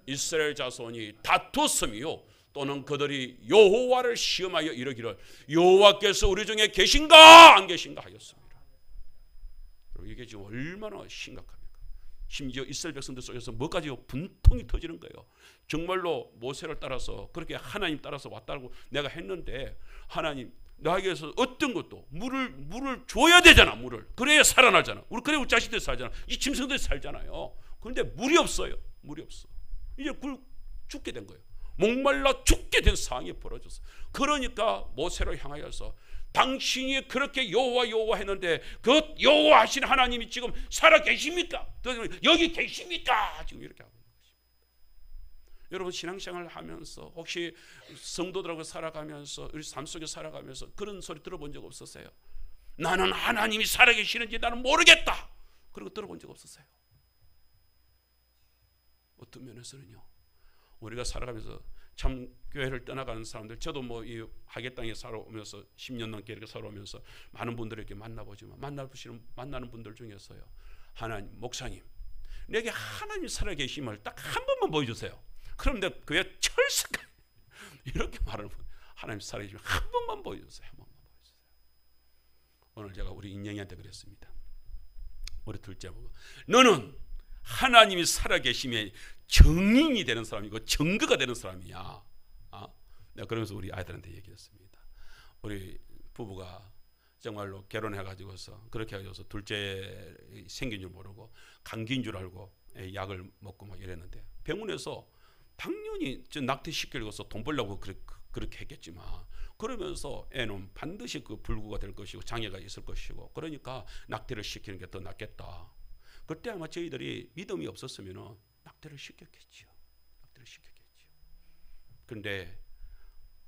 이스라엘 자손이 다투었으며 또는 그들이 여호와를 시험하여 이르기를 여호와께서 우리 중에 계신가 안 계신가 하였습니다. 이게 지금 얼마나 심각합니까? 심지어 이스라엘 백성들 속에서 뭐까지 분통이 터지는 거예요. 정말로 모세를 따라서 그렇게 하나님 따라서 왔다고 내가 했는데 하나님 나에게서 어떤 것도 물을 줘야 되잖아. 물을 그래야 살아나잖아. 그래야 우리 자식들이 살잖아. 이 짐승들이 살잖아요. 그런데 물이 없어요. 물이 없어. 이제 죽게 된 거예요. 목말라 죽게 된 상황이 벌어졌어. 그러니까 모세를 향하여서 당신이 그렇게 여호와 했는데 그 여호와 하신 하나님이 지금 살아 계십니까? 여기 계십니까? 지금 이렇게 하고 있는 것입니다. 여러분 신앙생활을 하면서 혹시 성도들하고 살아가면서 우리 삶 속에 살아가면서 그런 소리 들어본 적 없었어요? 나는 하나님이 살아 계시는지 나는 모르겠다. 그리고 들어본 적 없었어요? 어떤 면에서는요. 우리가 살아가면서 참 교회를 떠나가는 사람들, 저도 뭐 이 하계 땅에 살아오면서 10년 넘게 이렇게 살아오면서 많은 분들에게 만나보지만 만나는 분들 중에서요, 하나님 목사님, 내게 하나님 살아계심을 딱 한 번만 보여주세요. 그럼 내 교회 철석하게 이렇게 말하는 분, 하나님 살아계심을 한 번만 보여주세요. 한 번만 보여주세요. 오늘 제가 우리 인영이한테 그랬습니다. 우리 둘째 보고 너는 하나님이 살아계심에 증인이 되는 사람이고 증거가 되는 사람이야. 내가 그러면서 우리 아이들한테 얘기했습니다. 우리 부부가 정말로 결혼해가지고서 그렇게 해가지고서 둘째 생긴 줄 모르고 감기인 줄 알고 약을 먹고 막 이랬는데 병원에서 당연히 낙태시키려고서 돈 벌려고 그렇게 했겠지만 그러면서 애는 반드시 그 불구가 될 것이고 장애가 있을 것이고 그러니까 낙태를 시키는 게 더 낫겠다. 그때 아마 저희들이 믿음이 없었으면 낙태를 시켰겠지요. 낙태를 시켰겠지요. 그런데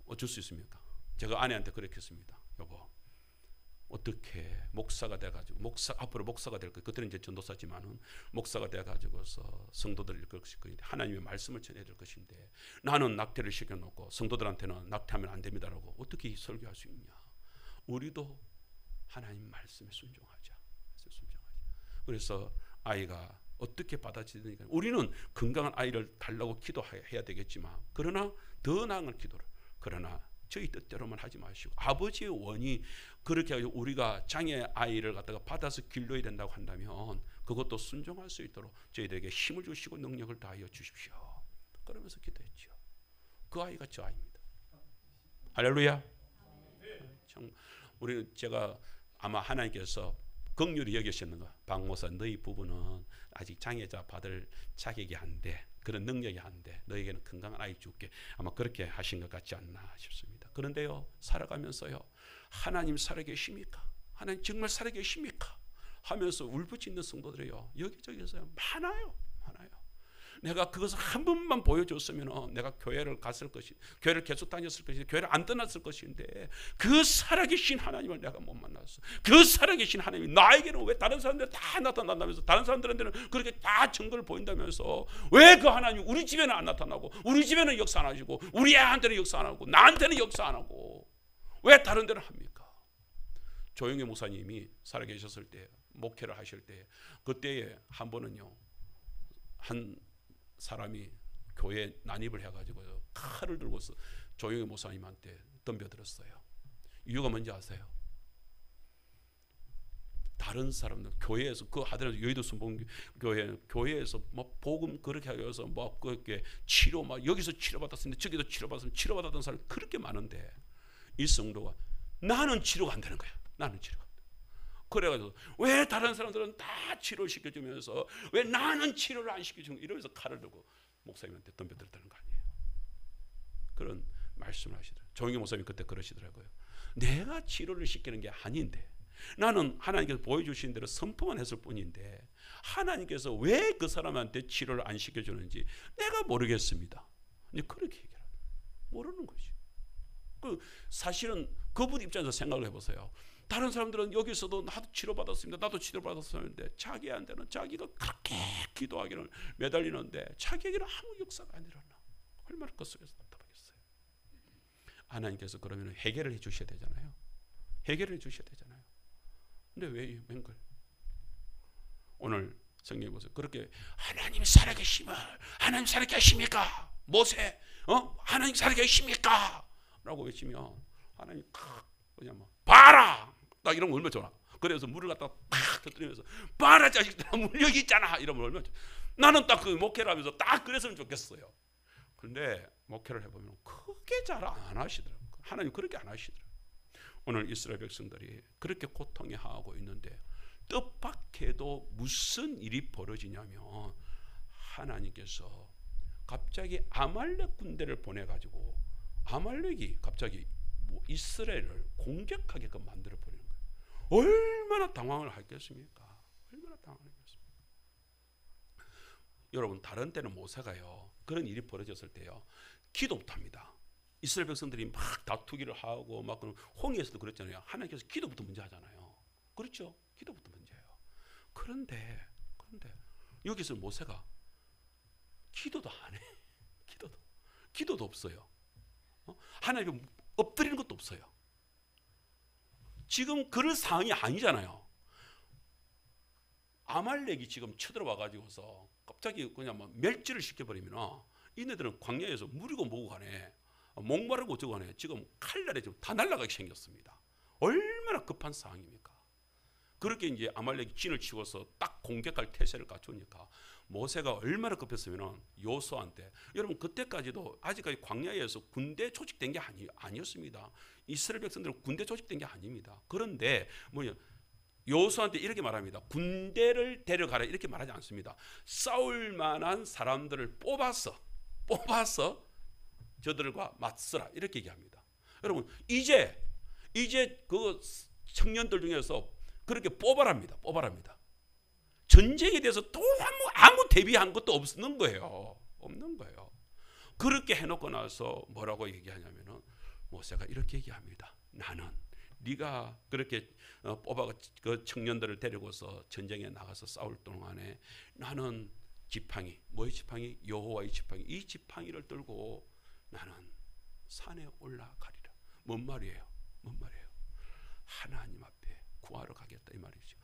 어쩔 수 있습니까? 제가 아내한테 그렇게 했습니다. 여보, 어떻게 목사가 돼가지고 앞으로 목사가 될 거. 그때는 이제 전도사지만은 목사가 돼가지고서 성도들을 이끌 것인데 하나님의 말씀을 전해야 될 것인데 나는 낙태를 시켜놓고 성도들한테는 낙태하면 안 됩니다라고 어떻게 설교할 수 있냐? 우리도 하나님 말씀에 순종하자. 그래서 아이가 어떻게 받아들이니까 우리는 건강한 아이를 달라고 기도해야 되겠지만 그러나 더 나은 기도를 그러나 저희 뜻대로만 하지 마시고 아버지의 원이 그렇게 하여 우리가 장애 아이를 갖다가 받아서 길러야 된다고 한다면 그것도 순종할 수 있도록 저희들에게 힘을 주시고 능력을 다하여 주십시오. 그러면서 기도했죠. 그 아이가 저 아이입니다. 할렐루야. 우리 제가 아마 하나님께서 긍휼히 여기셨는가. 박 목사 너희 부부는 아직 장애자 받을 자격이 안 돼. 그런 능력이 안 돼. 너에게는 건강한 아이 줄게. 아마 그렇게 하신 것 같지 않나 싶습니다. 그런데요 살아가면서요 하나님 살아계십니까? 하나님 정말 살아계십니까? 하면서 울부짖는 성도들이요 여기저기서 많아요. 많아요. 내가 그것을 한 번만 보여줬으면 내가 교회를 갔을 것이, 교회를 계속 다녔을 것인데, 교회를 안 떠났을 것인데, 그 살아계신 하나님을 내가 못 만났어. 그 살아계신 하나님이 나에게는 왜 다른 사람들 다 나타난다면서, 다른 사람들한테는 그렇게 다 증거를 보인다면서, 왜 그 하나님이 우리 집에는 안 나타나고, 우리 집에는 역사 안 하시고, 우리 애한테는 역사 안 하고, 나한테는 역사 안 하고, 왜 다른 데는 합니까? 조영희 목사님이 살아계셨을 때, 목회를 하실 때, 그때에 한 번은요, 한 사람이 교회에 난입을 해가지고 칼을 들고서 조영희 목사님한테 덤벼들었어요. 이유가 뭔지 아세요? 다른 사람들 교회에서 그 하더라도 여의도 순복음교회에서 뭐 복음 그렇게 하여서 뭐 그렇게 치료 막 여기서 치료받았는데 저기도 치료받았으면 치료받았던 사람이 그렇게 많은데 이 성도가 나는 치료가 안 되는 거야. 나는 치료가 안 돼. 그래가지고 왜 다른 사람들은 다 치료를 시켜주면서 왜 나는 치료를 안 시켜주는 거야? 이러면서 칼을 들고 목사님한테 덤벼들었다는 거 아니에요. 그런 말씀을 하시더라고요. 조영희 목사님이 그때 그러시더라고요. 내가 치료를 시키는 게 아닌데 나는 하나님께서 보여주신 대로 선포만 했을 뿐인데 하나님께서 왜 그 사람한테 치료를 안 시켜주는지 내가 모르겠습니다. 그렇게 얘기해요. 모르는 것이. 사실은 그분 입장에서 생각을 해보세요. 다른 사람들은 여기서도 나도 치료받았습니다. 나도 치료받았었는데 자기한테는 자기가 그렇게 기도하기는 매달리는데 자기에게는 아무 역사가 안 일어나. 얼마나 그 속에서 답답하겠어요. 하나님께서 그러면 해결을 해 주셔야 되잖아요. 해결을 해 주셔야 되잖아요. 근데 왜 맹글? 오늘 성경에 보세요. 그렇게 하나님 살아계심을 하나님 살아계십니까? 모세 하나님 살아계십니까? 라고 외치면 하나님 그냥 뭐 봐라 딱 이러면 얼마나 좋아. 그래서 물을 갖다가 팍 터뜨리면서 봐라 자식들아 물 여기 있잖아 이러면 얼마나 좋아. 나는 딱 그 목회를 하면서 딱 그랬으면 좋겠어요. 그런데 목회를 해보면 그게 잘 안 하시더라고요. 하나님 그렇게 안 하시더라고요. 오늘 이스라엘 백성들이 그렇게 고통해하고 있는데 뜻밖에도 무슨 일이 벌어지냐면 하나님께서 갑자기 아말렉 군대를 보내가지고 아말렉이 갑자기 이스라엘을 공격하게끔 만들어 버리는 거예요. 얼마나 당황을 했겠습니까? 얼마나 당황했겠습니까? 여러분 다른 때는 모세가요 그런 일이 벌어졌을 때요 기도부터 합니다. 이스라엘 백성들이 막 다투기를 하고 막 그런 홍해에서도 그랬잖아요. 하나님께서 기도부터 문제 하잖아요. 그렇죠? 기도부터 문제예요. 그런데 여기서 모세가 기도도 안 해. 기도도 없어요. 하나님께 엎드리는 것도 없어요. 지금 그런 상황이 아니잖아요. 아말렉이 지금 쳐들어와 가지고서 갑자기 그냥 막 멸절을 시켜버리면 이네들은 광야에서 무리고 뭐고 가네. 목마르고 저거 가네. 지금 칼날에 지금 다 날아가게 생겼습니다. 얼마나 급한 상황입니까? 그렇게 이제 아말렉이 진을 치고서 딱 공격할 태세를 갖추니까 모세가 얼마나 급했으면 여호수아한테 여러분 그때까지도 아직까지 광야에서 군대 조직된 게 아니었습니다. 이스라엘 백성들은 군대 조직된 게 아닙니다. 그런데 여호수아한테 이렇게 말합니다. 군대를 데려가라 이렇게 말하지 않습니다. 싸울 만한 사람들을 뽑아서 저들과 맞서라 이렇게 얘기합니다. 여러분 이제 그 청년들 중에서 그렇게 뽑아랍니다. 전쟁에 대해서 또 아무 대비한 것도 없는 거예요. 그렇게 해놓고 나서 뭐라고 얘기하냐면은 모세가 이렇게 얘기합니다. 나는 네가 그렇게 뽑아가 그 청년들을 데리고서 전쟁에 나가서 싸울 동안에 나는 지팡이, 뭐의 지팡이? 여호와의 지팡이. 이 지팡이를 들고 나는 산에 올라가리라. 뭔 말이에요? 하나님 앞에 구하러 가겠다 이 말이죠.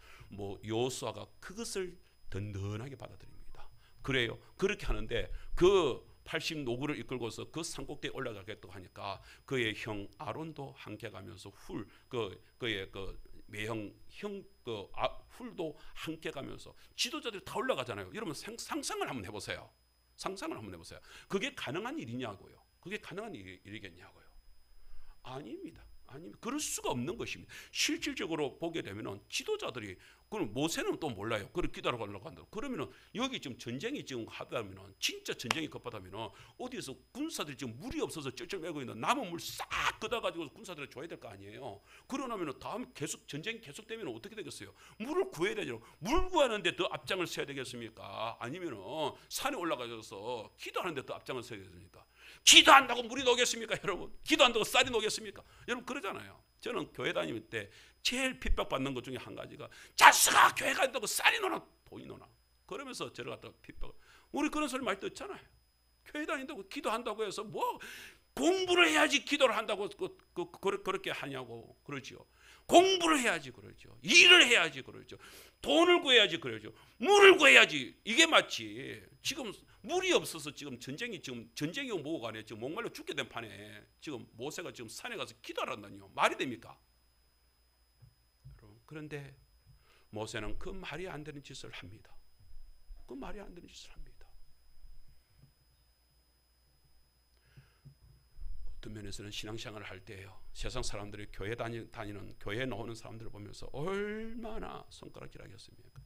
여호수아가 그것을 든든하게 받아들입니다. 그래요. 그렇게 하는데 그 80 노구를 이끌고서 그 산꼭대에 올라가겠다고 하니까 그의 형 아론도 함께 가면서 그의 그 매형 훌도 함께 가면서 지도자들이 다 올라가잖아요. 여러분 상상을 한번 해보세요. 그게 가능한 일이냐고요. 그게 가능한 일이겠냐고요. 아닙니다. 그럴 수가 없는 것입니다. 실질적으로 보게 되면 지도자들이 그럼 모세는 또 몰라요. 그걸 기도하러 가려고 한다. 그러면은 여기 지금 전쟁이 지금 하다면은 진짜 전쟁이 급하다면은 어디에서 군사들이 지금 물이 없어서 쩔쩔 매고 있는 남은 물 싹 걷어가지고 군사들을 줘야 될 거 아니에요. 그러나면은 다음 계속 전쟁이 계속되면 어떻게 되겠어요? 물을 구해야 되죠. 물 구하는데 더 앞장을 서야 되겠습니까? 아니면은 산에 올라가서 기도하는데 더 앞장을 서야 되겠습니까? 기도한다고 물이 녹겠습니까, 여러분? 기도한다고 쌀이 녹겠습니까? 여러분 그러잖아요. 저는 교회 다닐 때 제일 핍박받는 것 중에 한 가지가 자식아 교회 간다고 쌀이 노나 돈이 노나 그러면서 저를 갖다가 핍박. 우리 그런 소리 많이 듣잖아요. 교회 다닌다고 기도한다고 해서 뭐 공부를 해야지 기도를 한다고 그렇게 하냐고 그러죠. 공부를 해야지 그러죠. 일을 해야지 그러죠. 돈을 구해야지 그러죠. 물을 구해야지. 이게 마치 지금 물이 없어서 지금 전쟁이 뭐가 아니에요. 지금 목말라 죽게 된 판에 지금 모세가 지금 산에 가서 기도하란다니요. 말이 됩니까? 그런데 모세는 그 말이 안 되는 짓을 합니다. 그 말이 안 되는 짓을 합니다. 어떤 면에서는 신앙생활을 할 때요, 세상 사람들이 교회 다니는 교회에 나오는 사람들을 보면서 얼마나 손가락질하겠습니까?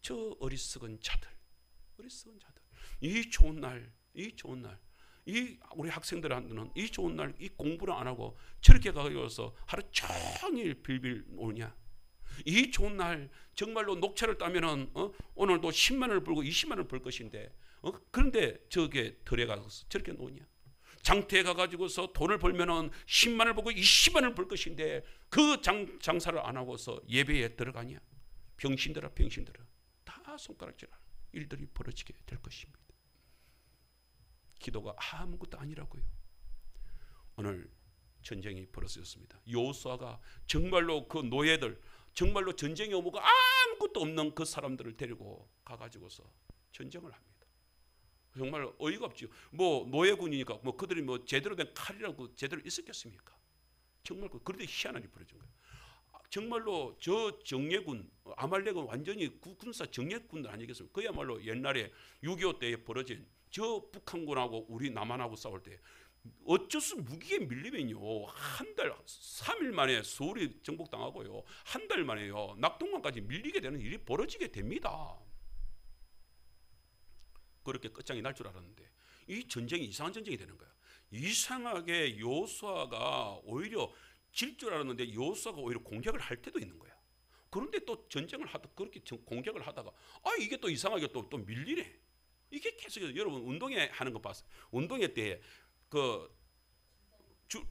저 어리석은 자들, 이 좋은 날, 이 우리 학생들한테는 이 좋은 날, 이 공부를 안 하고 저렇게 가서 하루 종일 빌빌 오냐? 이 좋은 날 정말로 녹차를 따면은 오늘도 10만 원을 벌고 20만 원을 벌 것인데 그런데 저게 덜에 가서 저렇게 노냐? 장터에 가가지고서 돈을 벌면은 10만 원을 벌고 20만 원을 벌 것인데 그 장사를 안 하고서 예배에 들어가냐? 병신들아 다 손가락질하는 일들이 벌어지게 될 것입니다. 기도가 아무것도 아니라고요. 오늘 전쟁이 벌어졌습니다. 여호수아가 정말로 그 노예들, 정말로 전쟁의 의무가 아무것도 없는 그 사람들을 데리고 가가지고서 전쟁을 합니다. 정말 어이가 없죠. 뭐 노예군이니까 뭐 그들이 뭐 제대로 된 칼이라고 제대로 있었겠습니까? 정말 그런데 희한한 일이 벌어진 거예요. 정말로 저 정예군, 아말렉은 완전히 군사 정예군 아니겠습니까? 그야말로 옛날에 6.25 때에 벌어진 저 북한군하고 우리 남한하고 싸울 때 어쩔 수 무기에 밀리면요, 한 달, 3일 만에 서울이 정복당하고요, 한 달 만에요, 낙동강까지 밀리게 되는 일이 벌어지게 됩니다. 그렇게 끝장이 날 줄 알았는데 이 전쟁이 이상한 전쟁이 되는 거야. 이상하게 여호수아가 오히려 질 줄 알았는데 여호수아가 오히려 공격을 할 때도 있는 거야. 그런데 또 전쟁을 하다 그렇게 공격을 하다가 이게 또 이상하게 또 밀리네. 이게 계속 여러분 운동회 하는 거 봤어요. 운동회 때 그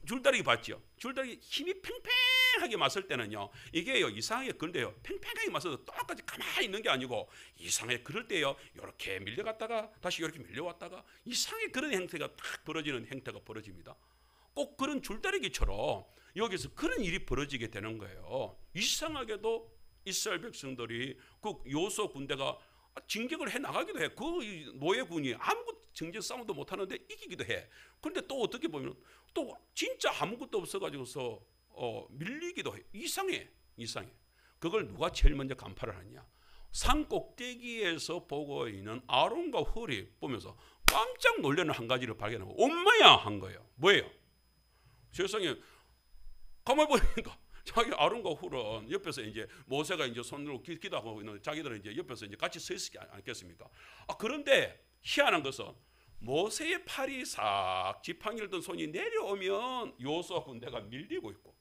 줄다리기 봤죠? 줄다리기 힘이 팽팽하게 맞을 때는요, 이게요 이상하게 그런데요 팽팽하게 맞아도 똑같이 가만히 있는 게 아니고 이상하게 그럴 때요 이렇게 밀려갔다가 다시 이렇게 밀려왔다가 이상하게 그런 행태가 딱 벌어지는 행태가 벌어집니다. 꼭 그런 줄다리기처럼 여기서 그런 일이 벌어지게 되는 거예요. 이상하게도 이스라엘 백성들이 그 여호수아 군대가 진격을 해 나가기도 해. 그 노예군이 아무것도 정전 싸움도 못 하는데 이기기도 해. 그런데 또 어떻게 보면 또 진짜 아무것도 없어가지고서 밀리기도 해. 이상해. 그걸 누가 제일 먼저 간파를 하냐? 산 꼭대기에서 보고 있는 아론과 훌이 보면서 깜짝 놀라는 한 가지를 발견하고 엄마야 한 거예요. 뭐예요? 세상에 가만히 보니까 자기 아론과 훌은 옆에서 이제 모세가 이제 손으로 기도하고 있는 자기들은 이제 옆에서 이제 같이 서 있지 않겠습니까? 그런데 희한한 것은 모세의 팔이 싹 지팡이를 든 손이 내려오면 여호수아 군대가 밀리고 있고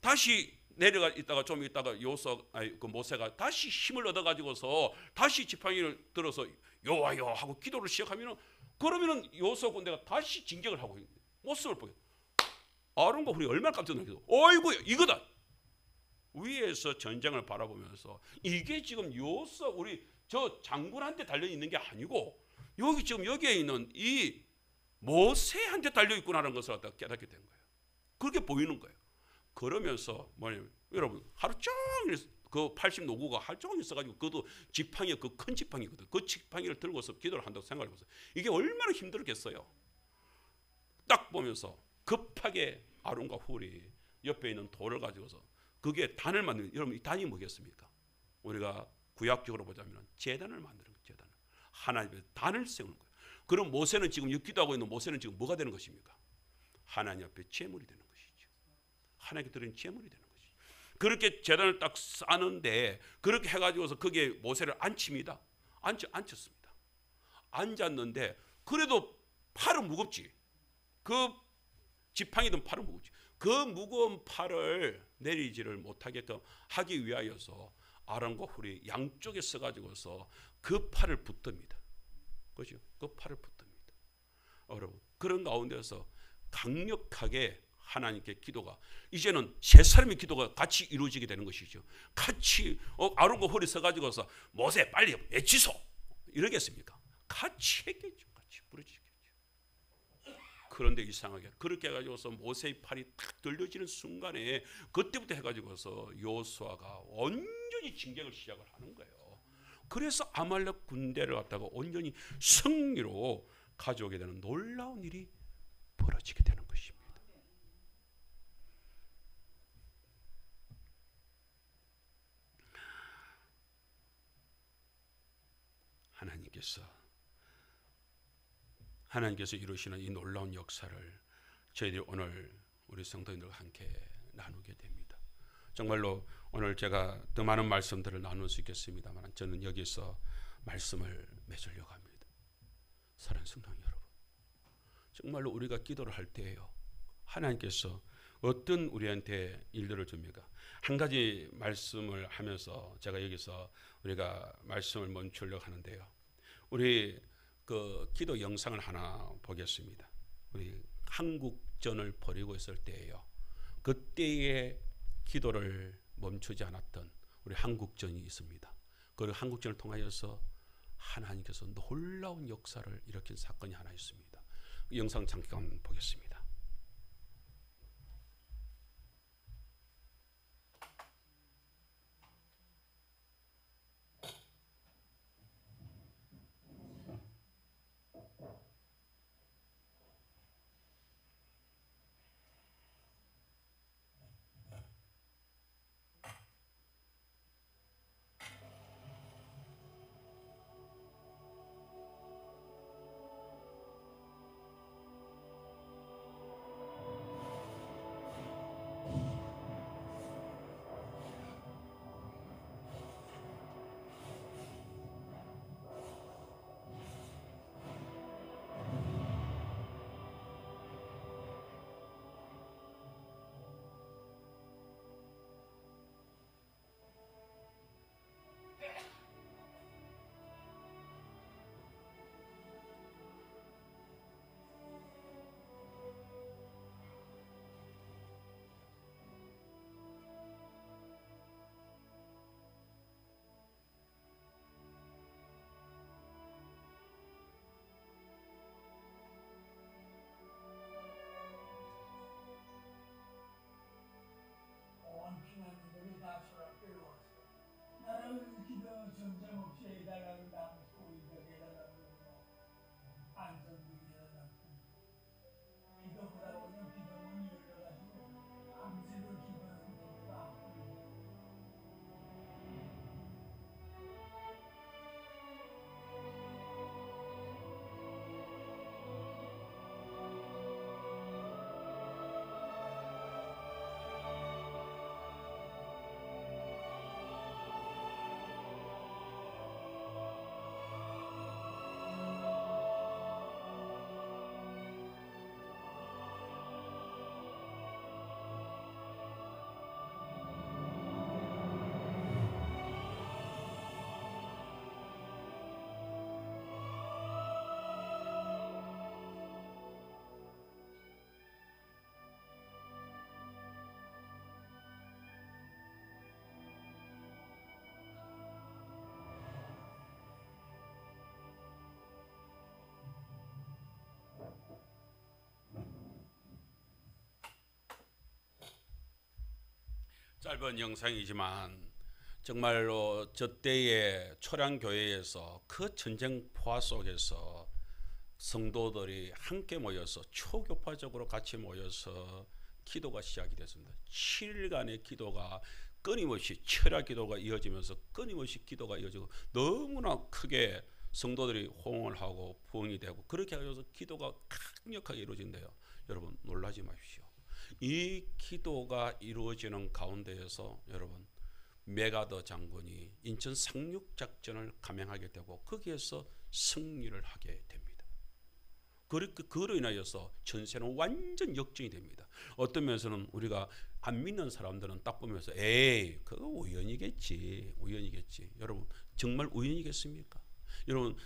다시 내려가 있다가 좀 있다가 그 모세가 다시 힘을 얻어 가지고서 다시 지팡이를 들어서 여호와여 하고 기도를 시작하면은 그러면은 여호수아 군대가 다시 진격을 하고 있는 모습을 보여. 아론과 훌이 얼마나 깜짝 놀랐어. 어이구 이거다. 위에서 전쟁을 바라보면서 이게 지금 여호수아 우리 저 장군한테 달려 있는 게 아니고 여기 지금 여기에 있는 이 모세한테 달려 있구나라는 것을 깨닫게 된 거예요. 그렇게 보이는 거예요. 그러면서 뭐냐면 여러분 하루 종일 그 80 노구가 하루 종일 있어가지고 그것도 지팡이 그 큰 지팡이거든. 그 지팡이를 들고서 기도를 한다고 생각해보세요. 이게 얼마나 힘들겠어요. 딱 보면서 급하게 아론과 훌이 옆에 있는 돌을 가지고서 그게 단을 만드는, 여러분 이 단이 뭐겠습니까? 우리가 구약적으로 보자면 제단을 만드는 거예요. 제단을. 하나님의 단을 세우는 거예요. 그럼 모세는 지금 기도하고 있는 모세는 지금 뭐가 되는 것입니까? 하나님 앞에 제물이 되는 것이죠. 하나님께 드리는 제물이 되는 것이죠. 그렇게 제단을 딱 싸는데 그렇게 해가지고서 거기에 모세를 앉힙니다. 앉혔습니다. 앉았는데 그래도 팔은 무겁지. 그 지팡이든 팔은 무겁지. 그 무거운 팔을 내리지를 못하게끔 하기 위하여서 아론과 훌이 양쪽에 서가지고서 그 팔을 붙듭니다. 그죠? 그 팔을 붙듭니다. 여러분, 그런 가운데서 강력하게 하나님께 기도가 이제는 세 사람의 기도가 같이 이루어지게 되는 것이죠. 같이 아론과 훌이 서가지고서 모세 빨리 외치소 이러겠습니까? 같이 했겠죠. 같이 부르짖겠죠. 그런데 이상하게 그렇게 해가지고서 모세의 팔이 딱 들려지는 순간에 그때부터 해가지고서 여호수아가 온전히 진격을 시작을 하는 거예요. 그래서 아말렉 군대를 갖다가 온전히 승리로 가져오게 되는 놀라운 일이 벌어지게 되는 것입니다. 하나님께서 이루시는 이 놀라운 역사를 저희들이 오늘 우리 성도님들과 함께 나누게 됩니다. 정말로 오늘 제가 더 많은 말씀들을 나눌 수 있겠습니다만 저는 여기서 말씀을 맺으려고 합니다. 사랑하는 성도 여러분, 정말로 우리가 기도를 할 때에요, 하나님께서 어떤 우리한테 일들을 줍니까? 한 가지 말씀을 하면서 제가 여기서 우리가 말씀을 멈추려고 하는데요, 우리 그 기도 영상을 하나 보겠습니다. 우리 한국전을 벌이고 있을 때예요. 그때의 기도를 멈추지 않았던 우리 한국전이 있습니다. 그 한국전을 통하여서 하나님께서 놀라운 역사를 일으킨 사건이 하나 있습니다. 영상 잠깐 보겠습니다. 피난민들이 다 수락되어 왔어. 나라는 기도 전쟁 없이 해달라는 남고 이벽에 일어나고 안전도 일어났고 기도보다 오늘 기도문이 열려가지고 밤새도 기도하는 기도가 안 보이네. 짧은 영상이지만 정말로 저 때의 초량교회에서 그 전쟁 포화 속에서 성도들이 함께 모여서 초교파적으로 같이 모여서 기도가 시작이 됐습니다. 7일간의 기도가 끊임없이 철야 기도가 이어지면서 끊임없이 기도가 이어지고 너무나 크게 성도들이 호응을 하고 부흥이 되고 그렇게 해서 기도가 강력하게 이루어진대요. 여러분 놀라지 마십시오. 이 기도가 이루어지는 가운데에서 여러분 메가더 장군이 인천 상륙작전을 감행하게 되고 거기에서 승리를 하게 됩니다. 그로 인하여서 전세는 완전 역전이 됩니다. 어떤 면에서는 우리가 안 믿는 사람들은 딱 보면서 에이 그거 우연이겠지. 여러분 정말 우연이겠습니까? 여러분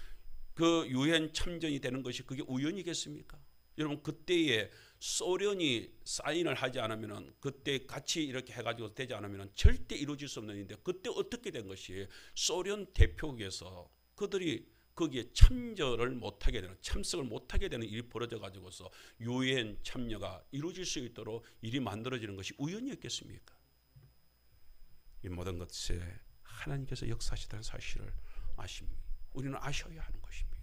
그 유엔 참전이 되는 것이 그게 우연이겠습니까? 여러분 그때에 소련이 사인을 하지 않으면 그때 같이 이렇게 해가지고 되지 않으면 절대 이루어질 수 없는 일인데 그때 어떻게 된 것이 소련 대표국에서 그들이 거기에 참석을 못하게 되는 일이 벌어져 가지고서 유엔 참여가 이루어질 수 있도록 일이 만들어지는 것이 우연이었겠습니까? 이 모든 것에 하나님께서 역사하시다는 사실을 아십니다. 우리는 아셔야 하는 것입니다.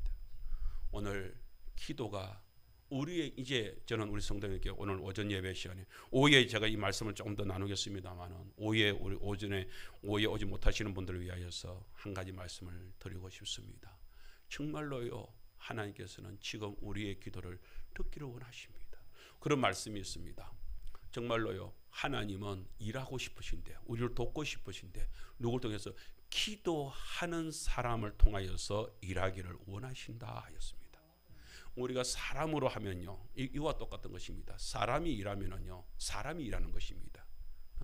오늘 기도가 우리의 이제 저는 우리 성도님께 오늘 오전 예배 시간에 오후에 제가 이 말씀을 조금 더 나누겠습니다만은 오후에 우리 오전에 오후에 오지 못하시는 분들을 위하여서 한 가지 말씀을 드리고 싶습니다. 정말로요 하나님께서는 지금 우리의 기도를 듣기를 원하십니다. 그런 말씀이 있습니다. 정말로요 하나님은 일하고 싶으신데 우리를 돕고 싶으신데 누굴 통해서 기도하는 사람을 통하여서 일하기를 원하신다 하였습니다. 우리가 사람으로 하면요 이와 똑같은 것입니다. 사람이 일하면은요 사람이 일하는 것입니다.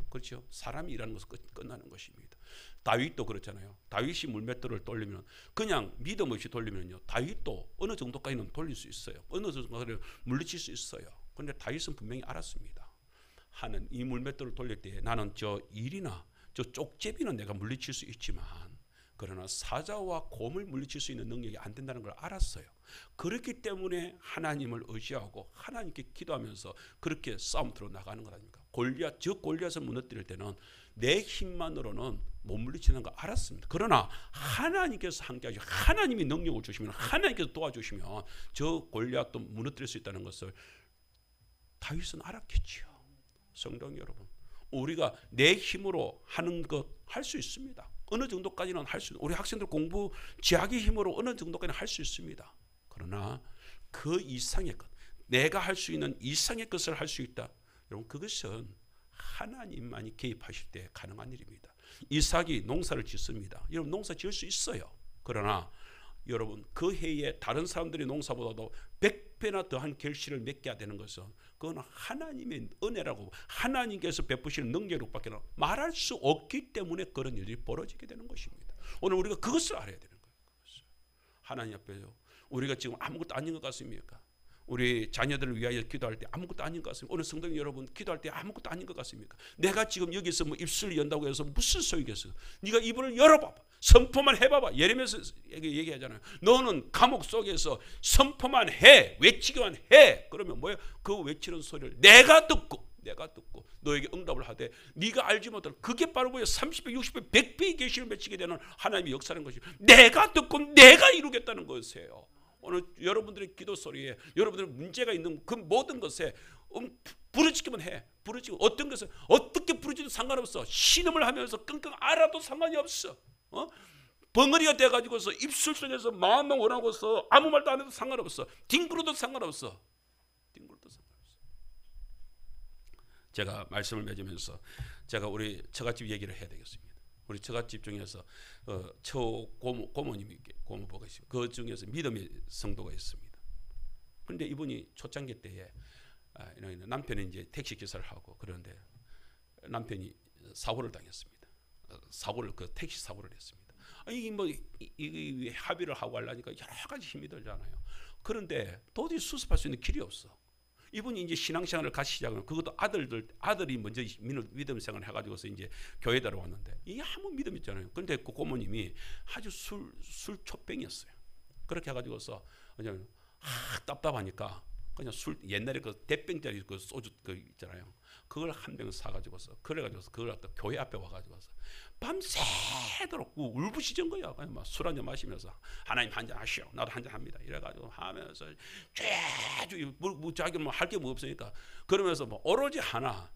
그렇죠? 사람이 일하는 것은 끝나는 것입니다. 다윗도 그렇잖아요. 다윗이 물맷돌을 돌리면 그냥 믿음 없이 돌리면요 다윗도 어느 정도까지는 돌릴 수 있어요. 어느 정도까지는 물리칠 수 있어요. 그런데 다윗은 분명히 알았습니다. 하는 이 물맷돌을 돌릴 때 나는 저 일이나 저 쪽제비는 내가 물리칠 수 있지만 그러나 사자와 곰을 물리칠 수 있는 능력이 안 된다는 걸 알았어요. 그렇기 때문에 하나님을 의지하고 하나님께 기도하면서 그렇게 싸움터로 나가는 것 아닙니까? 골리앗을 무너뜨릴 때는 내 힘만으로는 못 물리치는 거 알았습니다. 그러나 하나님께서 함께하시고 하나님이 능력을 주시면 하나님께서 도와주시면 저 골리앗도 무너뜨릴 수 있다는 것을 다윗은 알았겠지요. 성도 여러분, 우리가 내 힘으로 하는 것 할 수 있습니다. 어느 정도까지는 할 수 있습니다. 우리 학생들 공부 자기 힘으로 어느 정도까지는 할 수 있습니다. 그러나 그 이상의 것, 내가 할 수 있는 이상의 것을 할 수 있다. 여러분 그것은 하나님만이 개입하실 때 가능한 일입니다. 이삭이 농사를 짓습니다. 여러분 농사 지을 수 있어요. 그러나 여러분 그 해에 다른 사람들이 농사보다도 100배나 더한 결실을 맺게 되는 것은 그건 하나님의 은혜라고 하나님께서 베푸시는 능력으로밖에 말할 수 없기 때문에 그런 일이 벌어지게 되는 것입니다. 오늘 우리가 그것을 알아야 되는 거예요. 하나님 앞에요. 우리가 지금 아무것도 아닌 것 같습니까? 우리 자녀들을 위하여 기도할 때 아무것도 아닌 것 같습니다. 오늘 성도 여러분 기도할 때 아무것도 아닌 것 같습니까? 내가 지금 여기서 뭐 입술을 연다고 해서 무슨 소용이겠어? 네가 입을 열어봐봐. 선포만 해봐봐. 예레미야서 얘기하잖아요. 너는 감옥 속에서 선포만 해. 외치기만 해. 그러면 뭐예요? 그 외치는 소리를 내가 듣고 너에게 응답을 하되 네가 알지 못할 그게 바로 뭐예요? 30배, 60배, 100배의 계시를 맺히게 되는 하나님의 역사라는 것이에요. 내가 듣고 내가 이루겠다는 것이에요. 오늘 여러분들의 기도 소리에 여러분들의 문제가 있는 그 모든 것에 부르짖기만 해. 부르짖고 어떤 것을 어떻게 부르짖어도 상관없어. 신음을 하면서 끙끙 앓아도 상관이 없어. 벙어리가 돼가지고서 입술 속에서 마음만 원하고서 아무 말도 안 해도 상관없어. 뒹굴어도 상관없어. 제가 말씀을 맺으면서 제가 우리 처갓집 얘기를 해야 되겠습니다. 우리 처갓집 중에서 고모님이 고모부가 있습니다. 그 중에서 믿음의 성도가 있습니다. 그런데 이분이 초창기 때에 남편이 이제 택시 기사를 하고 그런데 남편이 사고를 당했습니다. 택시 사고를 했습니다. 이 합의를 하고 하려니까 여러 가지 힘이 들잖아요. 그런데 도저히 수습할 수 있는 길이 없어. 이분이 이제 신앙생활을 같이 시작하면 그것도 아들이 먼저 믿음 생활을 해가지고서 이제 교회 들어왔는데 이게 아무 믿음 있잖아요. 그런데 그 고모님이 아주 술초병이었어요. 그렇게 해가지고서 그냥 답답하니까 그냥 옛날에 그 대병짜리 그 소주 그 있잖아요. 그걸 한 병 사가지고서 그래가지고서 그걸 갖다 교회 앞에 와가지고서 밤새도록 울부짖은 거야. 그냥 술 한잔 마시면서 하나님 한잔 하시오. 나도 한잔 합니다. 이래가지고 하면서 쭉 자기 뭐 할 게 뭐 없으니까 그러면서 뭐 오로지 하나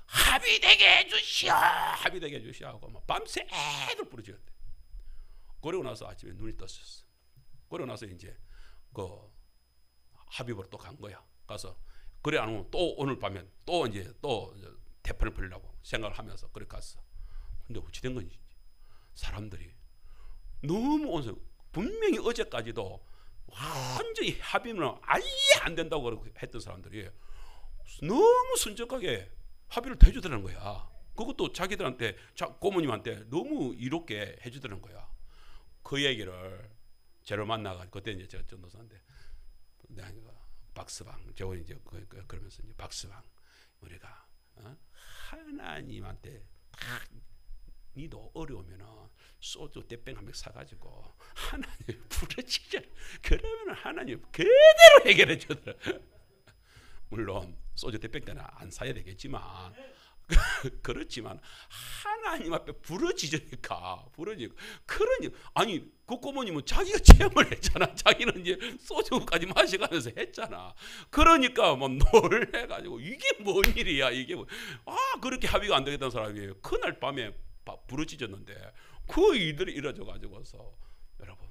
합의되게 해주시오. 합의되게 해주시오 하고 막 밤새도록 부르짖었대. 그러고 나서 아침에 눈이 떴었어. 그러고 나서 이제 그 합의보러 또 간 거야. 가서 그래 안 오면 또 오늘 밤에 또 이제 또 태편을 벌리려고 생각을 하면서 그렇게 갔어. 근데 어찌 된 건지 사람들이 너무 온서 분명히 어제까지도 완전히 합의는 아예 안 된다고 했던 사람들이 너무 순적하게 합의를 해주더라는 거야. 그것도 자기들한테 고모님한테 너무 이롭게 해주더라는 거야. 그 얘기를 제로 만나가지고 그때 이제 제가 전도사인데 박스방 저 이제 그러면서 이제 박스방 우리가 하나님한테 딱 니도 어려우면은 소주 대병 한 병 사가지고 하나님 부르짖자. 그러면 하나님 그대로 해결해 주더라. 물론 소주 대병 때는 안 사야 되겠지만 그렇지만 하나님 앞에 부르짖으니까 그러니 아니 그 고모님은 자기가 체험을 했잖아. 자기는 이제 소주까지 마셔가면서 했잖아. 그러니까 막 놀래가지고 이게 뭔 일이야 이게 그렇게 합의가 안 되겠다는 사람이 그날 밤에 부르짖었는데 그 일들이 이루어져 가지고서 여러분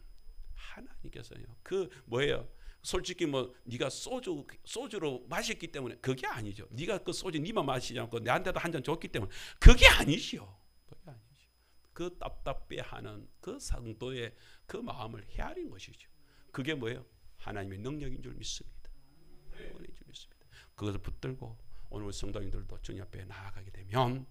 하나님께서요 그 뭐예요? 솔직히 뭐 네가 소주로 마셨기 때문에 그게 아니죠. 네가 그 소주 네만 마시지 않고 내한테도 한 잔 줬기 때문에 그게 아니시오. 그게 아니죠. 그 답답해하는 그 상도의 그 마음을 헤아린 것이죠. 그게 뭐예요? 하나님의 능력인 줄 믿습니다. 능력인 줄 믿습니다. 그것을 붙들고 오늘 성도님들도 주님 앞에 나아가게 되면